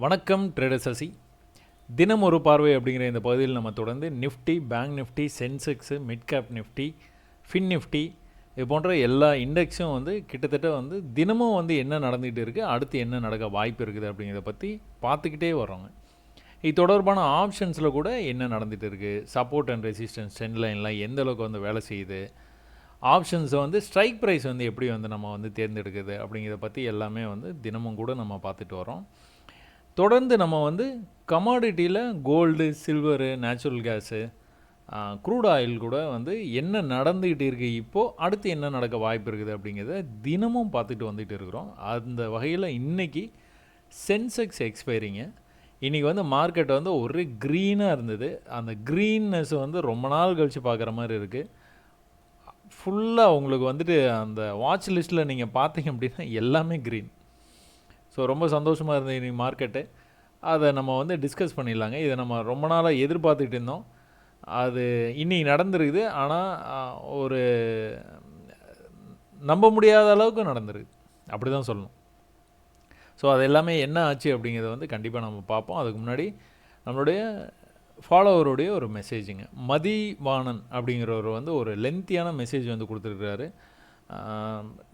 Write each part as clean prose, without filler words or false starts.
வணக்கம் ட்ரேடர் சசி. தினம் ஒரு பார்வை அப்படிங்கிற இந்த பகுதியில் நம்ம தொடர்ந்து Nifty, bank Nifty, Sensex, mid cap Nifty, fin Nifty இது போன்ற எல்லா இண்டெக்ஸும் கிட்டத்தட்ட தினமும் என்ன நடந்துகிட்டு இருக்குது, அடுத்து என்ன நடக்க வாய்ப்பு இருக்குது அப்படிங்கிறத பற்றி பார்த்துக்கிட்டே வர்றோங்க. இது தொடர்பான ஆப்ஷன்ஸில் கூட என்ன நடந்துகிட்டு இருக்குது, சப்போர்ட் அண்ட் ரெசிஸ்டன்ஸ் ட்ரெண்ட் லைன்லாம் எந்த அளவுக்கு வேலை செய்யுது, ஆப்ஷன்ஸை ஸ்ட்ரைக் ப்ரைஸ் எப்படி நம்ம தேர்ந்தெடுக்குது அப்படிங்கிறத பற்றி எல்லாமே தினமும் கூட நம்ம பார்த்துட்டு வரோம். தொடர்ந்து நம்ம கமாடிட்டியில் gold, silver, natural gas, crude oil கூட என்ன நடந்துக்கிட்டு இருக்குது, இப்போது அடுத்து என்ன நடக்க வாய்ப்பு இருக்குது அப்படிங்கிறத தினமும் பார்த்துட்டு வந்துட்டு இருக்கிறோம். அந்த வகையில் இன்றைக்கி சென்செக்ஸ் எக்ஸ்பைரிங்க. இன்றைக்கி மார்க்கெட் ஒரு க்ரீனாக இருந்தது. அந்த க்ரீன்னஸ் ரொம்ப நாள் கழித்து பார்க்குற மாதிரி இருக்குது. ஃபுல்லாக உங்களுக்கு அந்த வாட்ச் லிஸ்ட்டில் நீங்கள் பார்த்தீங்க அப்படின்னா எல்லாமே க்ரீன். ஸோ ரொம்ப சந்தோஷமாக இருந்தது இன்றைக்கி மார்க்கெட்டு. அதை நம்ம டிஸ்கஸ் பண்ணிடலாங்க. இதை நம்ம ரொம்ப நாளாக எதிர்பார்த்துக்கிட்டு இருந்தோம். அது இன்றைக்கி நடந்துருக்குது. ஆனால் ஒரு நம்ப முடியாத அளவுக்கு நடந்துருக்குது, அப்படி தான் சொல்லணும். ஸோ அது எல்லாமே என்ன ஆச்சு அப்படிங்கிறத கண்டிப்பாக நம்ம பார்ப்போம். அதுக்கு முன்னாடி நம்மளுடைய ஃபாலோவருடைய ஒரு மெசேஜுங்க. மதிவாணன் அப்படிங்கிறவர் ஒரு லென்த்தியான மெசேஜ் கொடுத்துருக்குறாரு.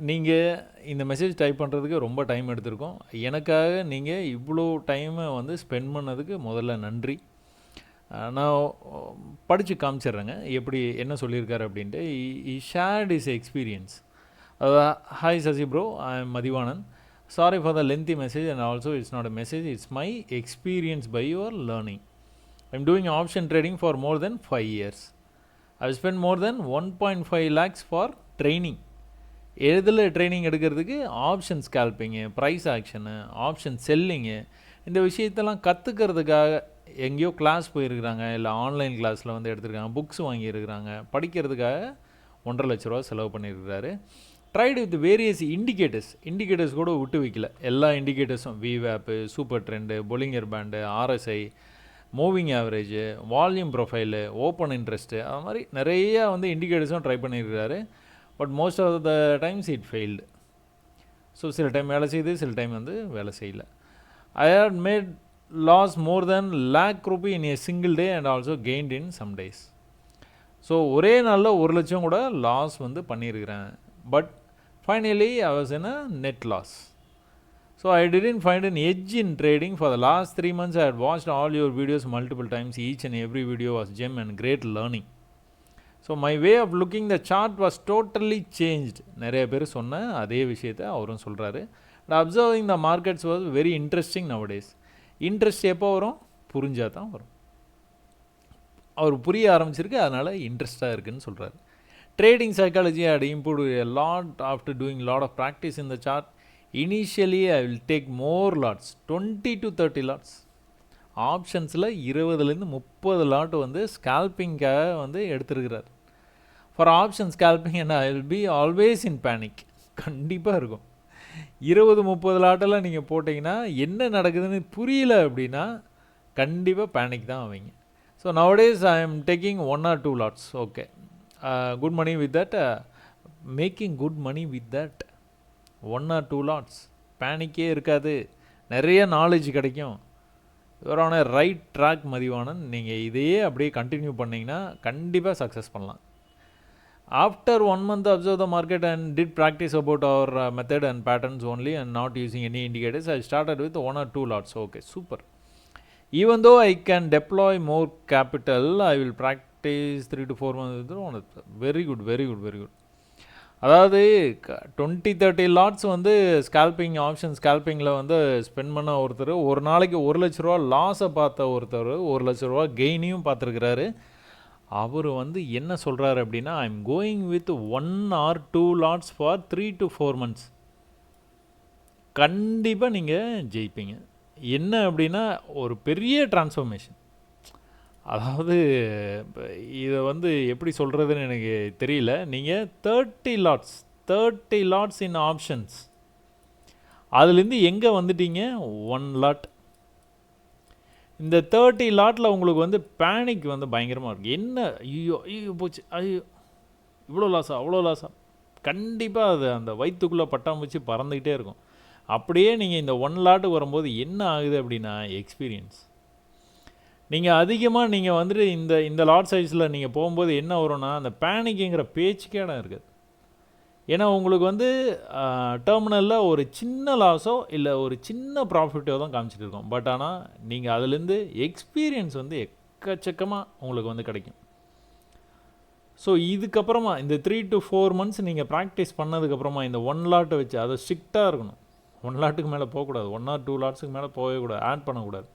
நீங்கள் இந்த மெசேஜ் டைப் பண்ணுறதுக்கு ரொம்ப டைம் எடுத்திருக்கோம். எனக்காக நீங்கள் இவ்வளோ டைமை ஸ்பெண்ட் பண்ணதுக்கு முதல்ல நன்றி. நான் படித்து காமிச்சிட்றேங்க எப்படி என்ன சொல்லியிருக்காரு அப்படின்ட்டு. Shared is experience. Hi Sasi bro, I am Mathivanan. Sorry for the lengthy message and also it's not a message, it's my experience by your learning. I am doing option trading for more than 5 years. I spend more than 1.5 lakhs for training. எதில் training எடுக்கிறதுக்கு option scalping, price action, option selling, இந்த விஷயத்தெல்லாம் கற்றுக்கிறதுக்காக எங்கேயோ class போயிருக்கிறாங்க, இல்லை online கிளாஸில் எடுத்துருக்காங்க, books வாங்கியிருக்கிறாங்க, படிக்கிறதுக்காக 1.5 லட்ச ரூபா செலவு பண்ணியிருக்கிறாரு. ட்ரைடு வித் வேரியஸ் இண்டிகேட்டர்ஸ் கூட விட்டு வைக்கல. எல்லா இண்டிகேட்டர்ஸும் விவேப்பு, super trend, Bollinger band, RSI, moving average, volume profile, open interest, அது மாதிரி நிறையா இண்டிகேட்டர்ஸும் ட்ரை பண்ணியிருக்கிறாரு. But most of the times it failed. So சில டைம் வேலை செய்யுது, சில டைம் வேலை செய்யலை. I had made loss more than ₹1,00,000 in a single day and also gained in some days. So ஒரே நாளில் 1 லட்சம் கூட லாஸ் பண்ணியிருக்கிறேன். But finally I was in a net loss. So I didn't find an edge in trading for the last 3 months. I had watched all your videos multiple times. Each and every video was gem and great learning. So my way of looking the chart was totally changed. நிறைய பேர் சொன்ன அதே விஷயத்தை அவரும் சொல்கிறாரு. But observing the markets was very interesting nowadays. Interest எப்போ வரும்? புரிஞ்சால் தான் வரும். அவர் புரிய ஆரம்பிச்சிருக்கு, அதனால் இன்ட்ரெஸ்ட்டாக இருக்குதுன்னு சொல்கிறாரு. Trading psychology had improved a lot after doing lot of practice in the chart. Initially I will take more lots, 20 to 30 lots. ஆப்ஷன்ஸில் 20லேருந்து 30 லாட் ஸ்கால்பிங்காக எடுத்துருக்கிறார். ஃபார் ஆப்ஷன் ஸ்கால்பிங் என்ன, I will be always in panic. கண்டிப்பாக இருக்கும். 20-30 லாட்டெல்லாம் நீங்கள் போட்டிங்கன்னா என்ன நடக்குதுன்னு புரியல அப்படின்னா கண்டிப்பாக பேனிக் தான் ஆவீங்க. So nowadays I am taking 1 or 2 lots. Okay, good money with that, making good money with that 1 or 2 lots. பேனிக்கே இருக்காது, நிறைய நாலேஜ் கிடைக்கும். இவரான ரைட் ட்ராக் மதிவானன். நீங்கள் இதையே அப்படியே கண்டினியூ பண்ணிங்கன்னா கண்டிப்பாக சக்ஸஸ் பண்ணலாம். After 1 month observe the market and did practice about அவர் method and patterns only and not using any indicators. I started with 1 or 2 lots. Okay, super. Even though I can deploy more capital, I will practice 3 to 4 months. Very good, very good, very good. அதாவது 20-30 lots scalping, option ஸ்கால்பிங்கில் spend பண்ண ஒருத்தர் ஒரு நாளைக்கு 1 லட்ச ரூபா லாஸை பார்த்த ஒருத்தர் 1 லட்ச ரூபா கெயினையும் பார்த்துருக்கிறாரு. அவர் என்ன சொல்கிறாரு அப்படின்னா, I am going with 1 or 2 lots for 3 to 4 months. கண்டிப்பாக நீங்கள் ஜெயிப்பீங்க. என்ன அப்படின்னா ஒரு பெரிய டிரான்ஸ்ஃபர்மேஷன். அதாவது இதை எப்படி சொல்கிறதுன்னு எனக்கு தெரியல. நீங்கள் 30 லாட்ஸ் இன் ஆப்ஷன்ஸ், அதுலேருந்து எங்கே வந்துட்டீங்க? 1 lot. இந்த 30 லாட்டில் உங்களுக்கு பேனிக் பயங்கரமாக இருக்குது. என்ன, ஐயோ போச்சு, ஐயோ இவ்வளோ லாஸா, அவ்வளோ லாஸா. கண்டிப்பாக அது அந்த வயிற்றுக்குள்ளே பட்டாம்பூச்சி பறந்துக்கிட்டே இருக்கும். அப்படியே நீங்கள் இந்த 1 லாட்டுக்கு வரும்போது என்ன ஆகுது அப்படின்னா எக்ஸ்பீரியன்ஸ். நீங்கள் அதிகமாக நீங்கள் வந்துட்டு இந்த இந்த லாட் சைஸில் நீங்கள் போகும்போது என்ன வரும்னா அந்த பேனிக்குங்கிற பேச்சுக்கே இடம் இருக்குது. ஏன்னா உங்களுக்கு வந்து டெர்மினலில் ஒரு சின்ன லாஸோ இல்லை ஒரு சின்ன ப்ராஃபிட்டோ தான் காமிச்சிட்டு இருக்கோம். பட் ஆனால் நீங்கள் அதுலேருந்து எக்ஸ்பீரியன்ஸ் வந்து எக்கச்சக்கமாக உங்களுக்கு வந்து கிடைக்கும். ஸோ இதுக்கப்புறமா இந்த 3 to 4 months நீங்கள் ப்ராக்டிஸ் பண்ணதுக்கப்புறமா இந்த 1 லாட்டை வச்சு அதை ஸ்ட்ரிக்டாக இருக்கணும். 1 லாட்டுக்கு மேலே போகக்கூடாது, 1 or 2 லாட்ஸுக்கு மேலே போகவே கூடாது, ஆட் பண்ணக்கூடாது.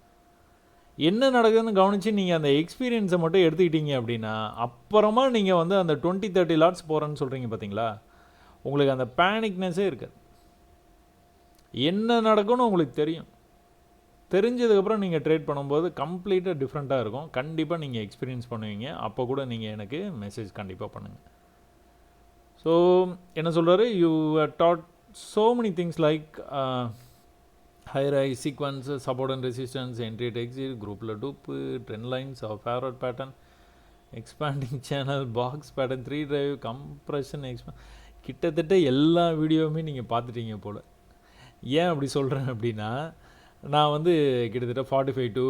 என்ன நடக்குதுன்னு கவனித்து நீங்கள் அந்த எக்ஸ்பீரியன்ஸை மட்டும் எடுத்துக்கிட்டீங்க அப்படின்னா அப்புறமா நீங்கள் வந்து அந்த 20-30 லாட்ஸ் போகிறேன்னு சொல்கிறீங்க பார்த்தீங்களா, உங்களுக்கு அந்த பேனிக்னஸே இருக்காது. என்ன நடக்கும்னு உங்களுக்கு தெரியும். தெரிஞ்சதுக்கப்புறம் நீங்கள் ட்ரேட் பண்ணும்போது கம்ப்ளீட்டாக டிஃப்ரெண்ட்டாக இருக்கும். கண்டிப்பாக நீங்கள் எக்ஸ்பீரியன்ஸ் பண்ணுவீங்க. அப்போ கூட நீங்கள் எனக்கு மெசேஜ் கண்டிப்பாக பண்ணுங்கள். ஸோ என்ன சொல்கிறாரு, you dot so many things like high rise sequence, support and resistance, entry and exit, group la dupe, trend lines, or forward pattern, expanding channel, box pattern, 3 drive, compression, கிட்டத்தட்ட எல்லா வீடியோவுமே நீங்கள் பார்த்துட்டீங்க போல். ஏன் அப்படி சொல்கிறேன் அப்படின்னா, நான் வந்து கிட்டத்தட்ட 45 to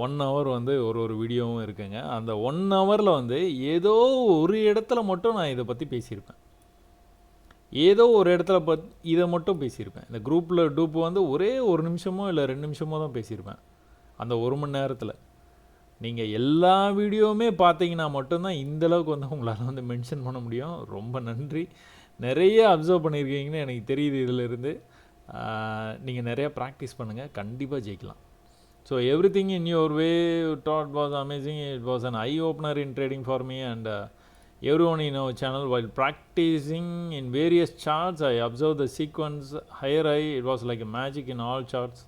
1 hour வந்து ஒரு வீடியோவும் இருக்குங்க. அந்த 1 hourல வந்து ஏதோ ஒரு இடத்துல மட்டும் நான் இதை பற்றி பேசியிருப்பேன். ஏதோ ஒரு இடத்துல இதை மட்டும் பேசியிருப்பேன். இந்த குரூப்பில் டூப்பு வந்து ஒரே 1 நிமிஷமோ இல்லை 2 நிமிஷமோ தான் பேசியிருப்பேன் அந்த 1 மணி நேரத்தில். நீங்கள் எல்லா வீடியோவுமே பார்த்தீங்கன்னா மட்டும்தான் இந்தளவுக்கு வந்து உங்களால் வந்து மென்ஷன் பண்ண முடியும். ரொம்ப நன்றி. நிறைய அப்சர்வ் பண்ணியிருக்கீங்கன்னு எனக்கு தெரியுது. இதிலிருந்து நீங்கள் நிறையா ப்ராக்டிஸ் பண்ணுங்கள், கண்டிப்பாக ஜெயிக்கலாம். So every thing in your way dot was amazing. It was an I opener in trading for me and everyone in our channel. While practicing in various charts, I observed the sequence higher high. It was like a magic in all charts.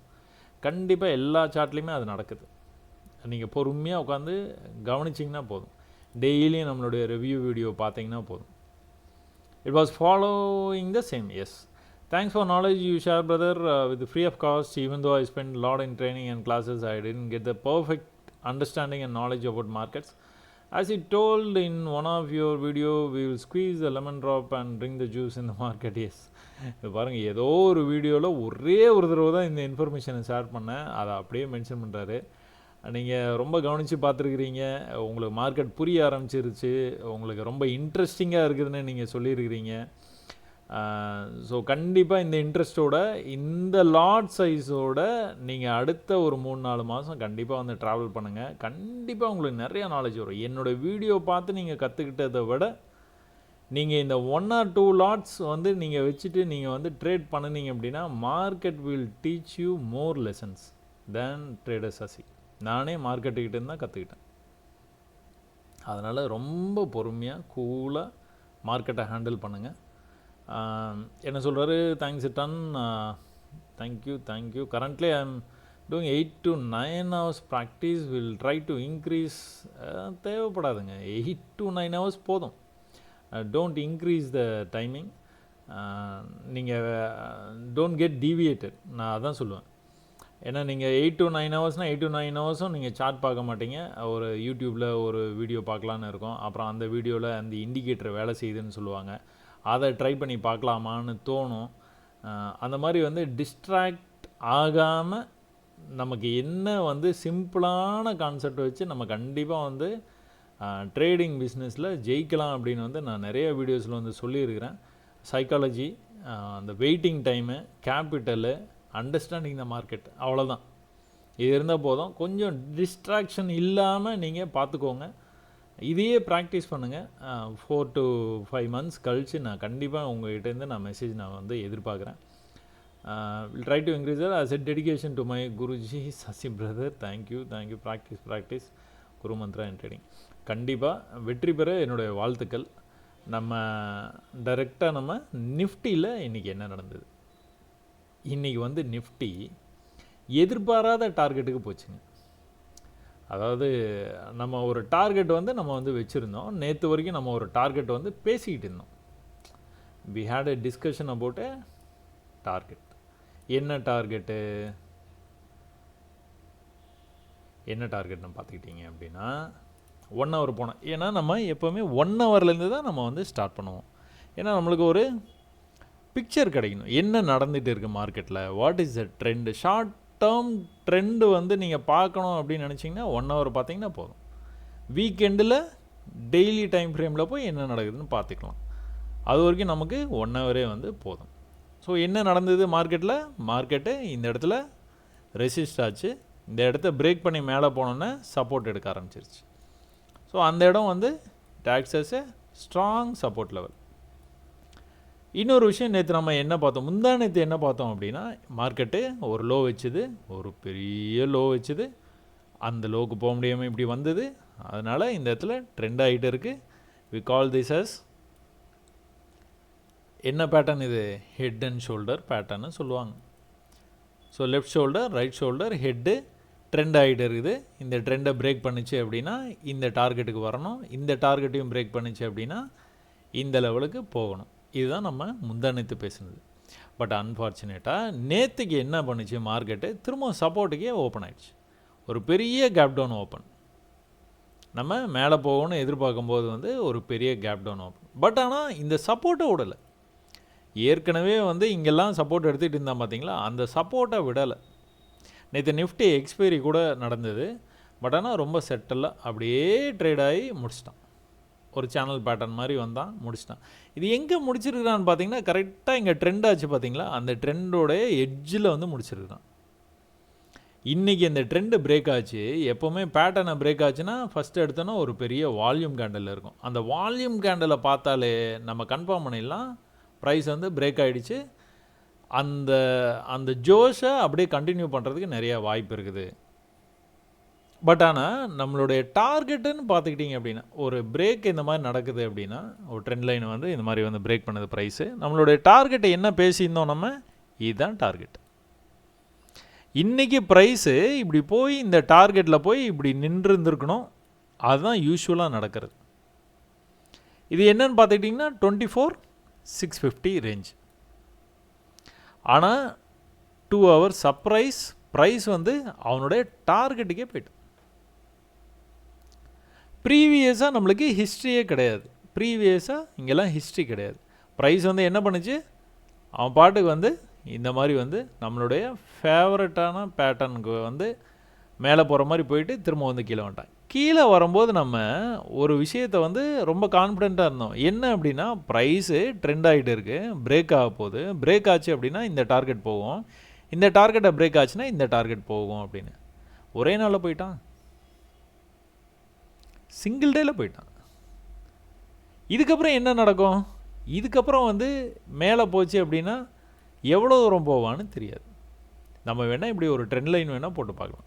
கண்டிப்பாக எல்லா சார்ட்லேயுமே அது நடக்குது. நீங்கள் பொறுமையாக உட்காந்து கவனிச்சிங்கன்னா போதும். டெய்லியும் நம்மளுடைய ரிவ்யூ வீடியோ பார்த்தீங்கன்னா போதும். It was following the same. Yes, thanks for knowledge you share, brother, with free of cost. Even though I spent a lot in training and classes, I didn't get the perfect understanding and knowledge about markets. As you told in one of your video, we will squeeze the lemon drop and drink the juice in the market. Yes, இது பாருங்கள், ஏதோ ஒரு வீடியோவில் ஒரே ஒரு தடவை தான் இந்த இன்ஃபர்மேஷனை ஷேர் பண்ணேன். அதை அப்படியே மென்ஷன் பண்ணுறாரு. நீங்கள் ரொம்ப கவனித்து பார்த்துருக்குறீங்க. உங்களுக்கு மார்க்கெட் புரிய ஆரம்பிச்சிருச்சு. உங்களுக்கு ரொம்ப இன்ட்ரெஸ்டிங்காக இருக்குதுன்னு நீங்கள் சொல்லியிருக்கிறீங்க. ஸோ கண்டிப்பாக இந்த இன்ட்ரெஸ்ட்டோட இந்த லாட் சைஸோட நீங்கள் அடுத்த ஒரு 3-4 மாதம் கண்டிப்பாக வந்து ட்ராவல் பண்ணுங்கள். கண்டிப்பாக உங்களுக்கு நிறையா நாலேஜ் வரும். என்னோடய வீடியோ பார்த்து நீங்கள் கற்றுக்கிட்டதை விட நீங்கள் இந்த 1 or 2 லாட்ஸ் வந்து நீங்கள் வச்சுட்டு நீங்கள் வந்து ட்ரேட் பண்ணினீங்க அப்படின்னா market will teach you more lessons than traders அசி. நானே மார்க்கெட்டுக்கிட்டேருந்து தான் கற்றுக்கிட்டேன். அதனால் ரொம்ப பொறுமையாக கூலாக மார்க்கெட்டை ஹேண்டில் பண்ணுங்கள். என்ன சொல்கிறாரு, thanks a ton, thank you. Currently I am doing 8 to 9 hours practice. Will try to increase. தேவைப்படாதுங்க, 8 to 9 hours போதும். Don't increase the timing. நீங்கள் டோன்ட் கெட் டீவியேட்டட். நான் அதான் சொல்லுவேன். ஏன்னா நீங்கள் 8 to 9 hours 8 to 9 hours நீங்கள் சார்ட் பார்க்க மாட்டீங்க. ஒரு யூடியூப்பில் ஒரு வீடியோ பார்க்கலான்னு இருக்கும். அப்புறம் அந்த வீடியோவில் அந்த இண்டிகேட்டர் வேலை செய்யுதுன்னு சொல்லுவாங்க. அதை ட்ரை பண்ணி பார்க்கலாமான்னு தோணும். அந்த மாதிரி வந்து டிஸ்ட்ராக்ட் ஆகாமல் நமக்கு என்ன வந்து சிம்பிளான கான்செப்ட் வச்சு நம்ம கண்டிப்பாக வந்து ட்ரேடிங் பிஸ்னஸில் ஜெயிக்கலாம் அப்படின்னு வந்து நான் நிறைய வீடியோஸில் வந்து சொல்லியிருக்கிறேன். சைக்காலஜி, அந்த waiting time, capital, understanding the market, அவ்வளோதான். இது இருந்தால் போதும். கொஞ்சம் டிஸ்ட்ராக்ஷன் இல்லாமல் நீங்கள் பார்த்துக்கோங்க. இதையே ப்ராக்டிஸ் பண்ணுங்கள். 4 to 5 months கழித்து நான் கண்டிப்பாக உங்கள்கிட்டேருந்து நான் மெசேஜ் நான் வந்து எதிர்பார்க்குறேன். Will try to increase as a dedication to my guruji Sasi brother. Thank you. Practice guru mantra and trading. கண்டிப்பாக வெற்றி பெற என்னுடைய வாழ்த்துக்கள். நம்ம டைரெக்டாக நம்ம நிஃப்டியில் இன்றைக்கி என்ன நடந்தது. இன்றைக்கி வந்து நிஃப்டி எதிர்பாராத டார்கெட்டுக்கு போச்சுங்க. அதாவது நம்ம ஒரு டார்கெட் வந்து நம்ம வந்து வச்சுருந்தோம். நேற்று வரைக்கும் நம்ம ஒரு டார்கெட் வந்து பேசிக்கிட்டு இருந்தோம். We had a discussion about a target. என்ன டார்கெட்னு பார்த்துக்கிட்டிங்க அப்படின்னா 1 hour போனோம். ஏன்னா நம்ம எப்போவுமே 1 hourலேருந்து தான் நம்ம வந்து ஸ்டார்ட் பண்ணுவோம். ஏன்னா நம்மளுக்கு ஒரு பிக்சர் கிடைக்கணும். என்ன நடந்துகிட்டு இருக்குது மார்க்கெட்டில், what is the trend. Short term trend வந்து நீங்கள் பார்க்கணும் அப்படின்னு நினச்சிங்கன்னா 1 ஹவர் பார்த்தீங்கன்னா போதும். வீக்கெண்டில் டெய்லி டைம் ஃப்ரேமில் போய் என்ன நடக்குதுன்னு பார்த்துக்கலாம். அது வரைக்கும் நமக்கு 1 ஹவரே வந்து போதும். ஸோ என்ன நடந்தது மார்க்கெட்டில், மார்க்கெட்டு இந்த இடத்துல ரெசிஸ்ட் ஆச்சு. இந்த இடத்த பிரேக் பண்ணி மேலே போனோன்னே சப்போர்ட் எடுக்க ஆரம்பிச்சிருச்சு. ஸோ அந்த இடம் வந்து டாக்ஸஸ் ஸ்ட்ராங் சப்போர்ட் லெவல். இன்னொரு விஷயம், நேற்று நம்ம என்ன பார்த்தோம், முந்தா நேற்று என்ன பார்த்தோம் அப்படின்னா, மார்க்கெட்டு ஒரு லோ வச்சுது, ஒரு பெரிய லோ வச்சுது, அந்த லோவுக்கு போக முடியாமல் இப்படி வந்தது. அதனால் இந்த இடத்துல ட்ரெண்ட் ஆகிட்டு இருக்குது. வி கால் திஸ் அஸ் என்ன பேட்டர்ன், இது ஹெட் அண்ட் ஷோல்டர் பேட்டர்னு சொல்லுவாங்க. So left shoulder, right shoulder, head trend ஆகிட்டு இருக்குது. இந்த ட்ரெண்டை பிரேக் பண்ணிச்சு அப்படின்னா இந்த டார்கெட்டுக்கு வரணும். இந்த டார்கெட்டையும் பிரேக் பண்ணிச்சு அப்படின்னா இந்த லெவலுக்கு போகணும். இதுதான் நம்ம முந்தா நேற்று பேசுனது. பட் அன்ஃபார்ச்சுனேட்டாக நேற்றுக்கு என்ன பண்ணுச்சு, மார்க்கெட்டு திரும்ப சப்போர்ட்டுக்கே ஓப்பன் ஆகிடுச்சு. ஒரு பெரிய கேப் டவுன் ஓப்பன். நம்ம மேலே போகணும்னு எதிர்பார்க்கும்போது வந்து ஒரு பெரிய கேப் டவுன் ஓப்பன். பட் ஆனால் இந்த சப்போர்ட்டை விடலை. ஏற்கனவே வந்து இங்கெல்லாம் சப்போர்ட் எடுத்துகிட்டு இருந்தால் பார்த்தீங்களா, அந்த சப்போர்ட்டை விடலை. நேற்று நிஃப்டி எக்ஸ்பைரி கூட நடந்தது. பட் ஆனால் ரொம்ப செட்டலாக அப்படியே ட்ரேட் ஆகி முடிச்சிட்டான். ஒரு சேனல் பேட்டர்ன் மாதிரி வந்தான், முடிச்சிட்டான். இது எங்கே முடிச்சிருக்கிறான்னு பார்த்தீங்கன்னா, கரெக்டாக இங்கே ட்ரெண்ட் ஆச்சு பார்த்தீங்களா, அந்த ட்ரெண்டோடைய எட்ஜில் வந்து முடிச்சிருக்கிறான். இன்றைக்கி இந்த ட்ரெண்டு பிரேக் ஆச்சு. எப்போவுமே பேட்டர்னை பிரேக் ஆச்சுன்னா ஃபஸ்ட்டு எடுத்தோன்னா ஒரு பெரிய வால்யூம் கேண்டில் இருக்கும். அந்த வால்யூம் கேண்டிலை பார்த்தாலே நம்ம கன்ஃபார்ம் பண்ணிடலாம் ப்ரைஸ் வந்து பிரேக் ஆகிடுச்சு. அந்த அந்த ஜோஷை அப்படியே கண்டினியூ பண்ணுறதுக்கு நிறையா வாய்ப்பு இருக்குது. பட் ஆனால் நம்மளுடைய டார்கெட்டுன்னு பார்த்துக்கிட்டிங்க அப்படின்னா, ஒரு பிரேக் இந்த மாதிரி நடக்குது அப்படின்னா, ஒரு ட்ரெண்ட் லைன் வந்து இந்த மாதிரி வந்து பிரேக் பண்ணுது ப்ரைஸு. நம்மளுடைய டார்கெட்டை என்ன பேசியிருந்தோம் நம்ம, இதுதான் டார்கெட். இன்றைக்கி ப்ரைஸு இப்படி போய் இந்த டார்கெட்டில் போய் இப்படி நின்று இருந்திருக்கணும். அதுதான் யூஸ்வலாக நடக்கிறது. இது என்னன்னு பார்த்துக்கிட்டிங்கன்னா 24,650 ரேஞ்ச். ஆனால் 2 ஹவர் சர்ப்ரைஸ், ப்ரைஸ் வந்து அவனுடைய டார்கெட்டுக்கே போய்ட்டு. ப்ரீவியஸாக நம்மளுக்கு ஹிஸ்ட்ரியே கிடையாது. ப்ரீவியஸாக இங்கெல்லாம் ஹிஸ்ட்ரி கிடையாது. ப்ரைஸ் வந்து என்ன பண்ணுச்சு, அவன் பாட்டுக்கு வந்து இந்த மாதிரி வந்து நம்மளுடைய ஃபேவரட்டான பேட்டர்னுக்கு வந்து மேலே போகிற மாதிரி போயிட்டு திரும்ப வந்து கீழே வந்துட்டான். கீழே வரும்போது நம்ம ஒரு விஷயத்தை வந்து ரொம்ப கான்ஃபிடெண்ட்டாக இருந்தோம். என்ன அப்படின்னா, ப்ரைஸு ட்ரெண்ட் ஆகிட்டு இருக்குது, பிரேக் ஆக போகுது. பிரேக் ஆச்சு அப்படின்னா இந்த டார்கெட் போகும், இந்த டார்கெட்டை பிரேக் ஆச்சுன்னா இந்த டார்கெட் போகும் அப்படின்னு. ஒரே நாளில் போயிட்டான், சிங்கிள் டேயில் போயிட்டான். இதுக்கப்புறம் என்ன நடக்கும், இதுக்கப்புறம் வந்து மேலே போச்சு அப்படின்னா எவ்வளோ தூரம் போவான்னு தெரியாது. நம்ம வேணால் இப்படி ஒரு ட்ரெண்ட் லைன் வேணால் போட்டு பார்க்கலாம்.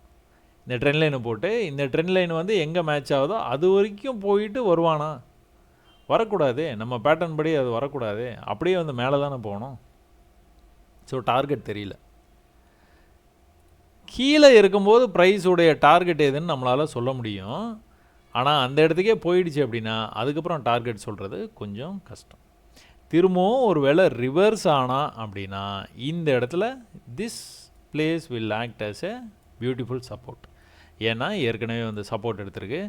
இந்த ட்ரெண்ட் லைனை போட்டு இந்த ட்ரெண்ட் லைன் வந்து எங்கே மேட்ச் ஆகுதோ அது வரைக்கும் போயிட்டு வருவானா, வரக்கூடாது. நம்ம பேட்டர்ன் படி அது வரக்கூடாது. அப்படியே வந்து மேலே தானே போகணும். ஸோ டார்கெட் தெரியல. கீழே இருக்கும்போது ப்ரைஸுடைய டார்கெட் எதுன்னு நம்மளால் சொல்ல முடியும். ஆனால் அந்த இடத்துக்கே போயிடுச்சு அப்படின்னா அதுக்கப்புறம் டார்கெட் சொல்கிறது கொஞ்சம் கஷ்டம். திரும்பவும் ஒரு வேளை ரிவர்ஸ் ஆனால் அப்படின்னா இந்த இடத்துல this place will act as a beautiful support. ஏன்னா ஏற்கனவே வந்து சப்போர்ட் எடுத்திருக்கு,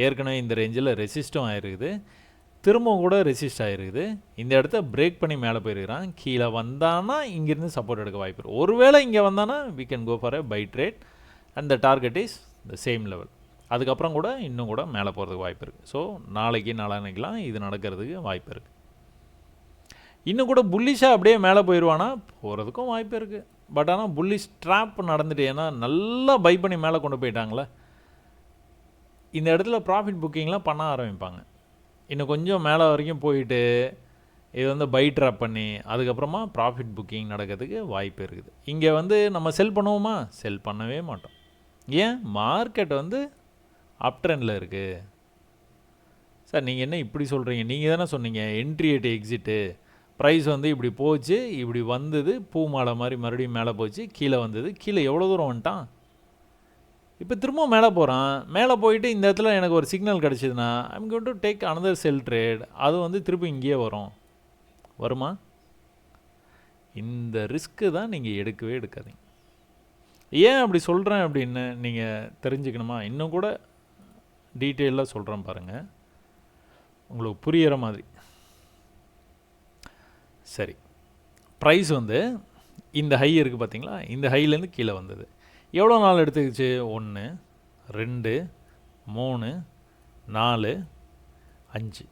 ஏற்கனவே இந்த ரேஞ்சில் ரெசிஸ்டும் ஆகிருக்குது, திரும்பவும் கூட ரெசிஸ்ட் ஆகிருக்குது. இந்த இடத்த பிரேக் பண்ணி மேலே போயிருக்கிறான். கீழே வந்தானா இங்கேருந்து சப்போர்ட் எடுக்க வாய்ப்பு இருக்குது. ஒருவேளை இங்கே வந்தானா we can go for a buy trade and the target is the same level. அதுக்கப்புறம் கூட இன்னும் கூட மேலே போகிறதுக்கு வாய்ப்பு இருக்குது. ஸோ நாளைக்கு நாளான்னைக்கெலாம் இது நடக்கிறதுக்கு வாய்ப்பு இருக்குது. இன்னும் கூட புல்லிஷாக அப்படியே மேலே போயிடுவானா, போகிறதுக்கும் வாய்ப்பு இருக்குது. பட் ஆனால் புல்லிஷ் ட்ராப் நடந்துட்டு, ஏன்னா நல்லா பை பண்ணி மேலே கொண்டு போயிட்டாங்களே, இந்த இடத்துல ப்ராஃபிட் புக்கிங்லாம் பண்ண ஆரம்பிப்பாங்க. இன்னும் கொஞ்சம் மேலே வரைக்கும் போயிட்டு இது வந்து பை ட்ராப் பண்ணி அதுக்கப்புறமா ப்ராஃபிட் புக்கிங் நடக்கிறதுக்கு வாய்ப்பு இருக்குது. இங்கே வந்து நம்ம செல் பண்ணுவோமா, செல் பண்ணவே மாட்டோம். ஏன், மார்க்கெட் வந்து அப் ட்ரெண்டில் இருக்குது. சார் நீங்கள் என்ன இப்படி சொல்கிறீங்க, நீங்கள் தானே சொன்னீங்க என்ட்ரி எட் எக்ஸிட்டு, ப்ரைஸ் வந்து இப்படி போச்சு, இப்படி வந்தது, பூ மாலை மாதிரி மறுபடியும் மேலே போச்சு, கீழே வந்தது, கீழே எவ்வளோ தூரம் வந்துட்டான், இப்போ திரும்பவும் மேலே போகிறான். மேலே போயிட்டு இந்த இடத்துல எனக்கு ஒரு சிக்னல் கிடச்சிதுன்னா I'm going to take another sell trade. அது வந்து திருப்பி இங்கேயே வருமா? இந்த ரிஸ்க்கு தான் நீங்கள் எடுக்கவே எடுக்காதீங்க. ஏன் அப்படி சொல்கிறேன் அப்படின்னு நீங்கள் தெரிஞ்சுக்கணுமா, இன்னும் கூட டீட்டெயிலாக சொல்கிறேன் பாருங்கள், உங்களுக்கு புரிகிற மாதிரி. சரி, ப்ரைஸ் வந்து இந்த ஹை இருக்குது பார்த்தீங்களா, இந்த ஹைலேருந்து கீழே வந்தது. எவ்வளோ நாள் எடுத்துக்கிச்சு? 1 2 3 4 5,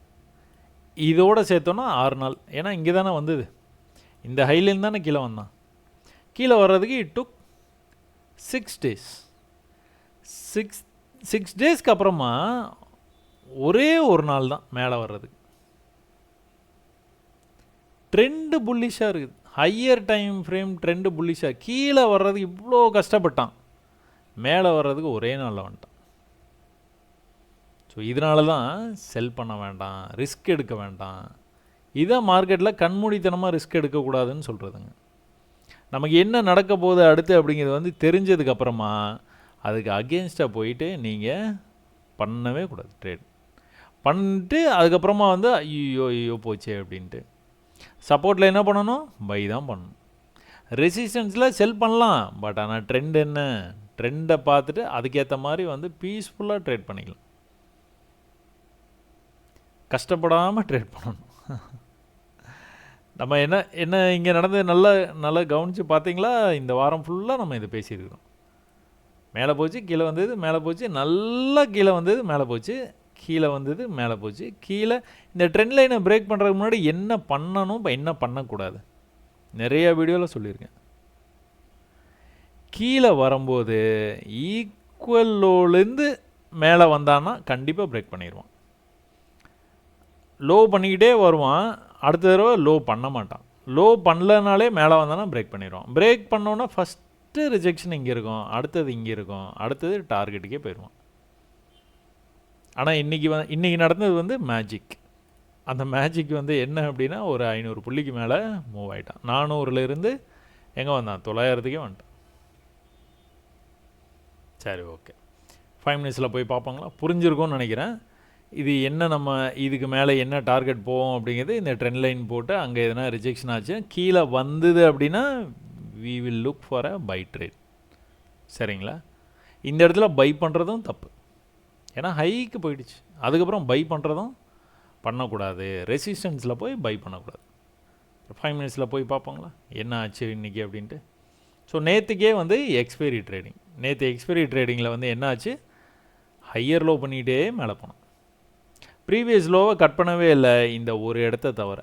இதோடு சேர்த்தோன்னா 6 நாள். ஏன்னா இங்கே தானே வந்தது, இந்த ஹைலேருந்து தானே கீழே வந்தான். கீழே வர்றதுக்கு இட் டுக் 6 days. 6 டேஸ்க்கு அப்புறமா ஒரே ஒரு நாள் தான் மேலே வர்றதுக்கு. ட்ரெண்டு புல்லிஷாக இருக்குது, ஹையர் டைம் ஃப்ரேம் ட்ரெண்டு புல்லிஷாக. கீழே வர்றதுக்கு இவ்வளோ கஷ்டப்பட்டான், மேலே வர்றதுக்கு ஒரே நாளில் வந்துட்டான். ஸோ இதனால தான் செல் பண்ண வேண்டாம், ரிஸ்க் எடுக்க வேண்டாம். இதான் மார்க்கெட்டில் கண்மூடித்தனமாக ரிஸ்க் எடுக்கக்கூடாதுன்னு சொல்கிறதுங்க. நமக்கு என்ன நடக்க போகுது அடுத்து அப்படிங்கிறது வந்து தெரிஞ்சதுக்கப்புறமா அதுக்கு அகேன்ஸ்டாக போயிட்டு நீங்கள் பண்ணவே கூடாது. ட்ரேட் பண்ணிட்டு அதுக்கப்புறமா வந்து ஐயோ போச்சே அப்படின்ட்டு. சப்போர்ட்டில் என்ன பண்ணணும்? பை தான் பண்ணணும். ரெசிஸ்டன்ஸில் செல் பண்ணலாம், பட் ஆனால் ட்ரெண்ட் என்ன, ட்ரெண்டை பார்த்துட்டு அதுக்கேற்ற மாதிரி வந்து பீஸ்ஃபுல்லாக ட்ரேட் பண்ணிக்கலாம். கஷ்டப்படாமல் ட்ரேட் பண்ணணும். நம்ம என்ன இங்கே நடந்தது நல்லா கவனித்து பார்த்தீங்களா? இந்த வாரம் ஃபுல்லாக நம்ம இதை பேசியிருக்கிறோம். மேலே போச்சு, கீழே வந்தது, மேலே போச்சு, நல்லா கீழே வந்தது, மேலே போச்சு, கீழே வந்தது, மேலே போச்சு, கீழே. இந்த ட்ரெண்ட் லைனை பிரேக் பண்ணுறதுக்கு முன்னாடி என்ன பண்ணணும், இப்போ என்ன பண்ணக்கூடாது, நிறைய வீடியோவில் சொல்லியிருக்கேன். கீழே வரும்போது ஈக்குவல் லோலேருந்து மேலே வந்தான்னா கண்டிப்பாக பிரேக் பண்ணிடுவான். லோ பண்ணிக்கிட்டே வருவான், அடுத்த தடவை லோ பண்ண மாட்டான். லோ பண்ணலனாலே மேலே வந்தானா பிரேக் பண்ணிடுவான். பிரேக் பண்ணோன்னா ஃபஸ்ட்டு ரிஜெக்ஷன் இங்கே இருக்கும், அடுத்தது இங்கே இருக்கும், அடுத்தது டார்கெட்டுக்கே போயிடுவான். ஆனால் இன்றைக்கி நடந்தது வந்து மேஜிக். அந்த மேஜிக் வந்து என்ன அப்படின்னா, ஒரு 500 புள்ளிக்கு மேலே மூவ் ஆகிட்டான். 400லேருந்து எங்கே வந்தான்? 900க்கே வந்துட்டான். சரி, ஓகே, 5 மினிட்ஸில் போய் பார்ப்பாங்களா? புரிஞ்சிருக்கும்னு நினைக்கிறேன். இது என்ன, நம்ம இதுக்கு மேலே என்ன டார்கெட் போவோம் அப்படிங்கிறது இந்த ட்ரெண்ட் லைன் போட்டு அங்கே எதனா ரிஜெக்ஷன் ஆச்சு கீழே வந்தது அப்படின்னா we will look for a buy trade. சரிங்களா? இந்த இடத்துல பை பண்ணுறதும் தப்பு, ஏன்னா ஹைக்கு போயிடுச்சு. அதுக்கப்புறம் பை பண்ணுறதும் பண்ணக்கூடாது, ரெசிஸ்டன்ஸில் போய் பை பண்ணக்கூடாது. 5 மினிட்ஸில் போய் பார்ப்போங்களா என்ன ஆச்சு இன்றைக்கி அப்படின்ட்டு. ஸோ நேற்றுக்கே வந்து எக்ஸ்பைரி ட்ரேடிங், நேற்று எக்ஸ்பைரி ட்ரேடிங்கில் வந்து என்ன ஆச்சு? ஹையர் லோ பண்ணிகிட்டே மேலே போனோம். ப்ரீவியஸ் லோவை கட் பண்ணவே இல்லை, இந்த ஒரு இடத்த தவிர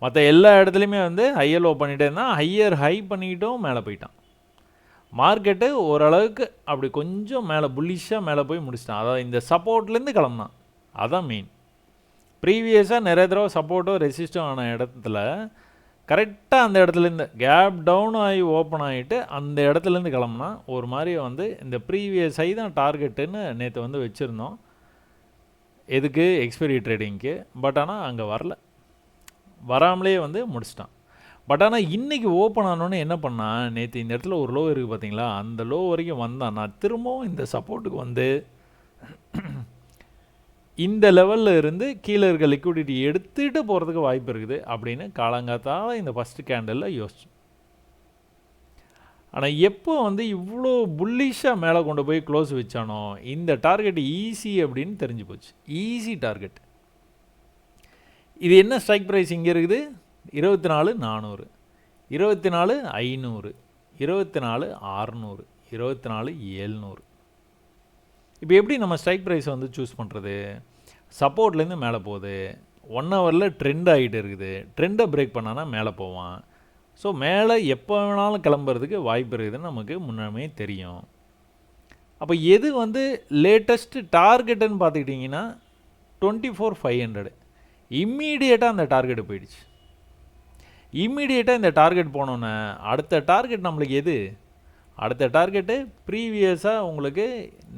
மற்ற எல்லா இடத்துலையுமே வந்து ஹையர் லோ பண்ணிகிட்டே இருந்தால் ஹையர் ஹை பண்ணிக்கிட்டும் மேலே போயிட்டான். மார்க்கெட்டு ஓரளவுக்கு அப்படி கொஞ்சம் மேலே புல்லிஷாக மேலே போய் முடிச்சிட்டான். அதாவது இந்த சப்போர்ட்லேருந்து கிளம்புனான், அதான் மெயின். ப்ரீவியஸாக நிறைய தடவை சப்போர்ட்டோ ரெசிஸ்டோ ஆன இடத்துல கரெக்டாக அந்த இடத்துலேருந்து கேப் டவுன் ஆகி ஓப்பன் ஆகிட்டு அந்த இடத்துலேருந்து கிளம்புனா ஒரு மாதிரி வந்து இந்த ப்ரீவியஸ் ஹை தான் டார்கெட்டுன்னு நேற்று வந்து வச்சுருந்தோம். எதுக்கு? எக்ஸ்பைரி ட்ரேடிங்க்கு. பட் ஆனால் அங்கே வராமலே வந்து முடிச்சிட்டான். பட் ஆனால் இன்றைக்கி ஓப்பன் ஆனோன்னு என்ன பண்ணான்? நேற்று இந்த இடத்துல ஒரு லோ இருக்குது பார்த்தீங்களா, அந்த லோ வரைக்கும் வந்தான். நான் திரும்பவும் இந்த சப்போர்ட்டுக்கு வந்து இந்த லெவலில் இருந்து கீழே இருக்க லிக்விடிட்டி எடுத்துகிட்டு போகிறதுக்கு வாய்ப்பு இருக்குது அப்படின்னு காலங்காத்தால இந்த ஃபஸ்ட்டு கேண்டலில் யோசிச்சோம். ஆனால் எப்போ வந்து இவ்வளோ புல்லிஷாக மேலே கொண்டு போய் க்ளோஸ் வச்சானோ இந்த டார்கெட் ஈஸி அப்படின்னு தெரிஞ்சு போச்சு. Easy target. இது என்ன ஸ்ட்ரைக் ப்ரைஸ் இங்கே இருக்குது? 24,400, 24,500, 24,600, 24,700. இப்போ எப்படி நம்ம ஸ்ட்ரைக் ப்ரைஸை வந்து சூஸ் பண்ணுறது? சப்போர்ட்லேருந்து மேலே போகுது, 1 ஹவரில் ட்ரெண்ட் ஆகிட்டு இருக்குது, ட்ரெண்டை பிரேக் பண்ணானா மேலே போவான். ஸோ மேலே எப்போ வேணாலும் கிளம்புறதுக்கு வாய்ப்பு இருக்குதுன்னு நமக்கு முன்னாமே தெரியும். அப்போ எது வந்து லேட்டஸ்ட்டு டார்கெட்டுன்னு பார்த்துக்கிட்டிங்கன்னா 24,500. இம்மீடியட்டாக அந்த டார்கெட்டு போயிடுச்சு. இம்மீடியட்டாக இந்த டார்கெட் போனோன்னே அடுத்த டார்கெட் நம்மளுக்கு எது? அடுத்த டார்கெட்டு ப்ரீவியஸாக உங்களுக்கு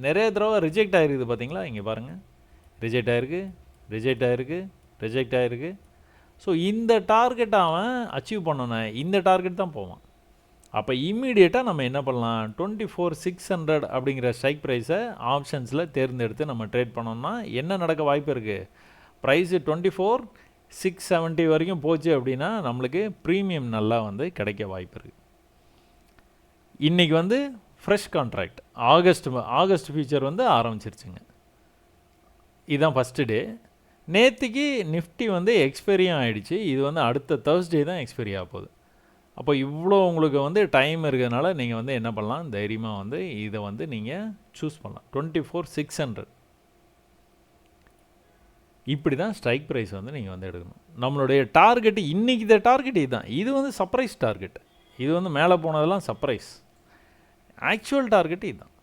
நிறைய தடவை ரிஜெக்ட் ஆகிருக்குது பார்த்தீங்களா, இங்கே பாருங்கள், ரிஜெக்ட் ஆகிருக்கு, ரிஜெக்ட் ஆகிருக்கு, ரிஜெக்ட் ஆகிருக்கு. ஸோ இந்த டார்கெட்டை அவன் அச்சீவ் பண்ணோன்னே இந்த டார்கெட் தான் போவான். அப்போ இம்மீடியட்டாக நம்ம என்ன பண்ணலாம்? 24,600 அப்படிங்கிற ஸ்ட்ரைக் ப்ரைஸை ஆப்ஷன்ஸில் தேர்ந்தெடுத்து நம்ம ட்ரேட் பண்ணோம்னா என்ன நடக்க வாய்ப்பு இருக்குது? ப்ரைஸு 24,670 வரைக்கும் போச்சு அப்படின்னா நம்மளுக்கு ப்ரீமியம் நல்லா வந்து கிடைக்க வாய்ப்பு இருக்குது. இன்றைக்கி வந்து ஃப்ரெஷ் கான்ட்ராக்ட் ஆகஸ்ட் ஃபியூச்சர் வந்து ஆரம்பிச்சிருச்சுங்க. இதுதான் ஃபஸ்ட்டு டே. நேற்றுக்கு நிஃப்டி வந்து எக்ஸ்பைரியும் ஆகிடுச்சு. இது வந்து அடுத்த Thursday தான் எக்ஸ்பைரி ஆக போகுது. அப்போ இவ்வளோ உங்களுக்கு வந்து டைம் இருக்கிறதுனால நீங்கள் வந்து என்ன பண்ணலாம், தைரியமாக வந்து இதை வந்து நீங்கள் சூஸ் பண்ணலாம். 24,600 இப்படி தான் ஸ்ட்ரைக் ப்ரைஸ் வந்து நீங்கள் வந்து எடுக்கணும். நம்மளுடைய டார்கெட்டு இன்றைக்கி இந்த டார்கெட் இதுதான். இது வந்து சர்ப்ரைஸ் டார்கெட். இது வந்து மேலே போனதெல்லாம் சர்ப்ரைஸ். ஆக்சுவல் டார்கெட் இதுதான்.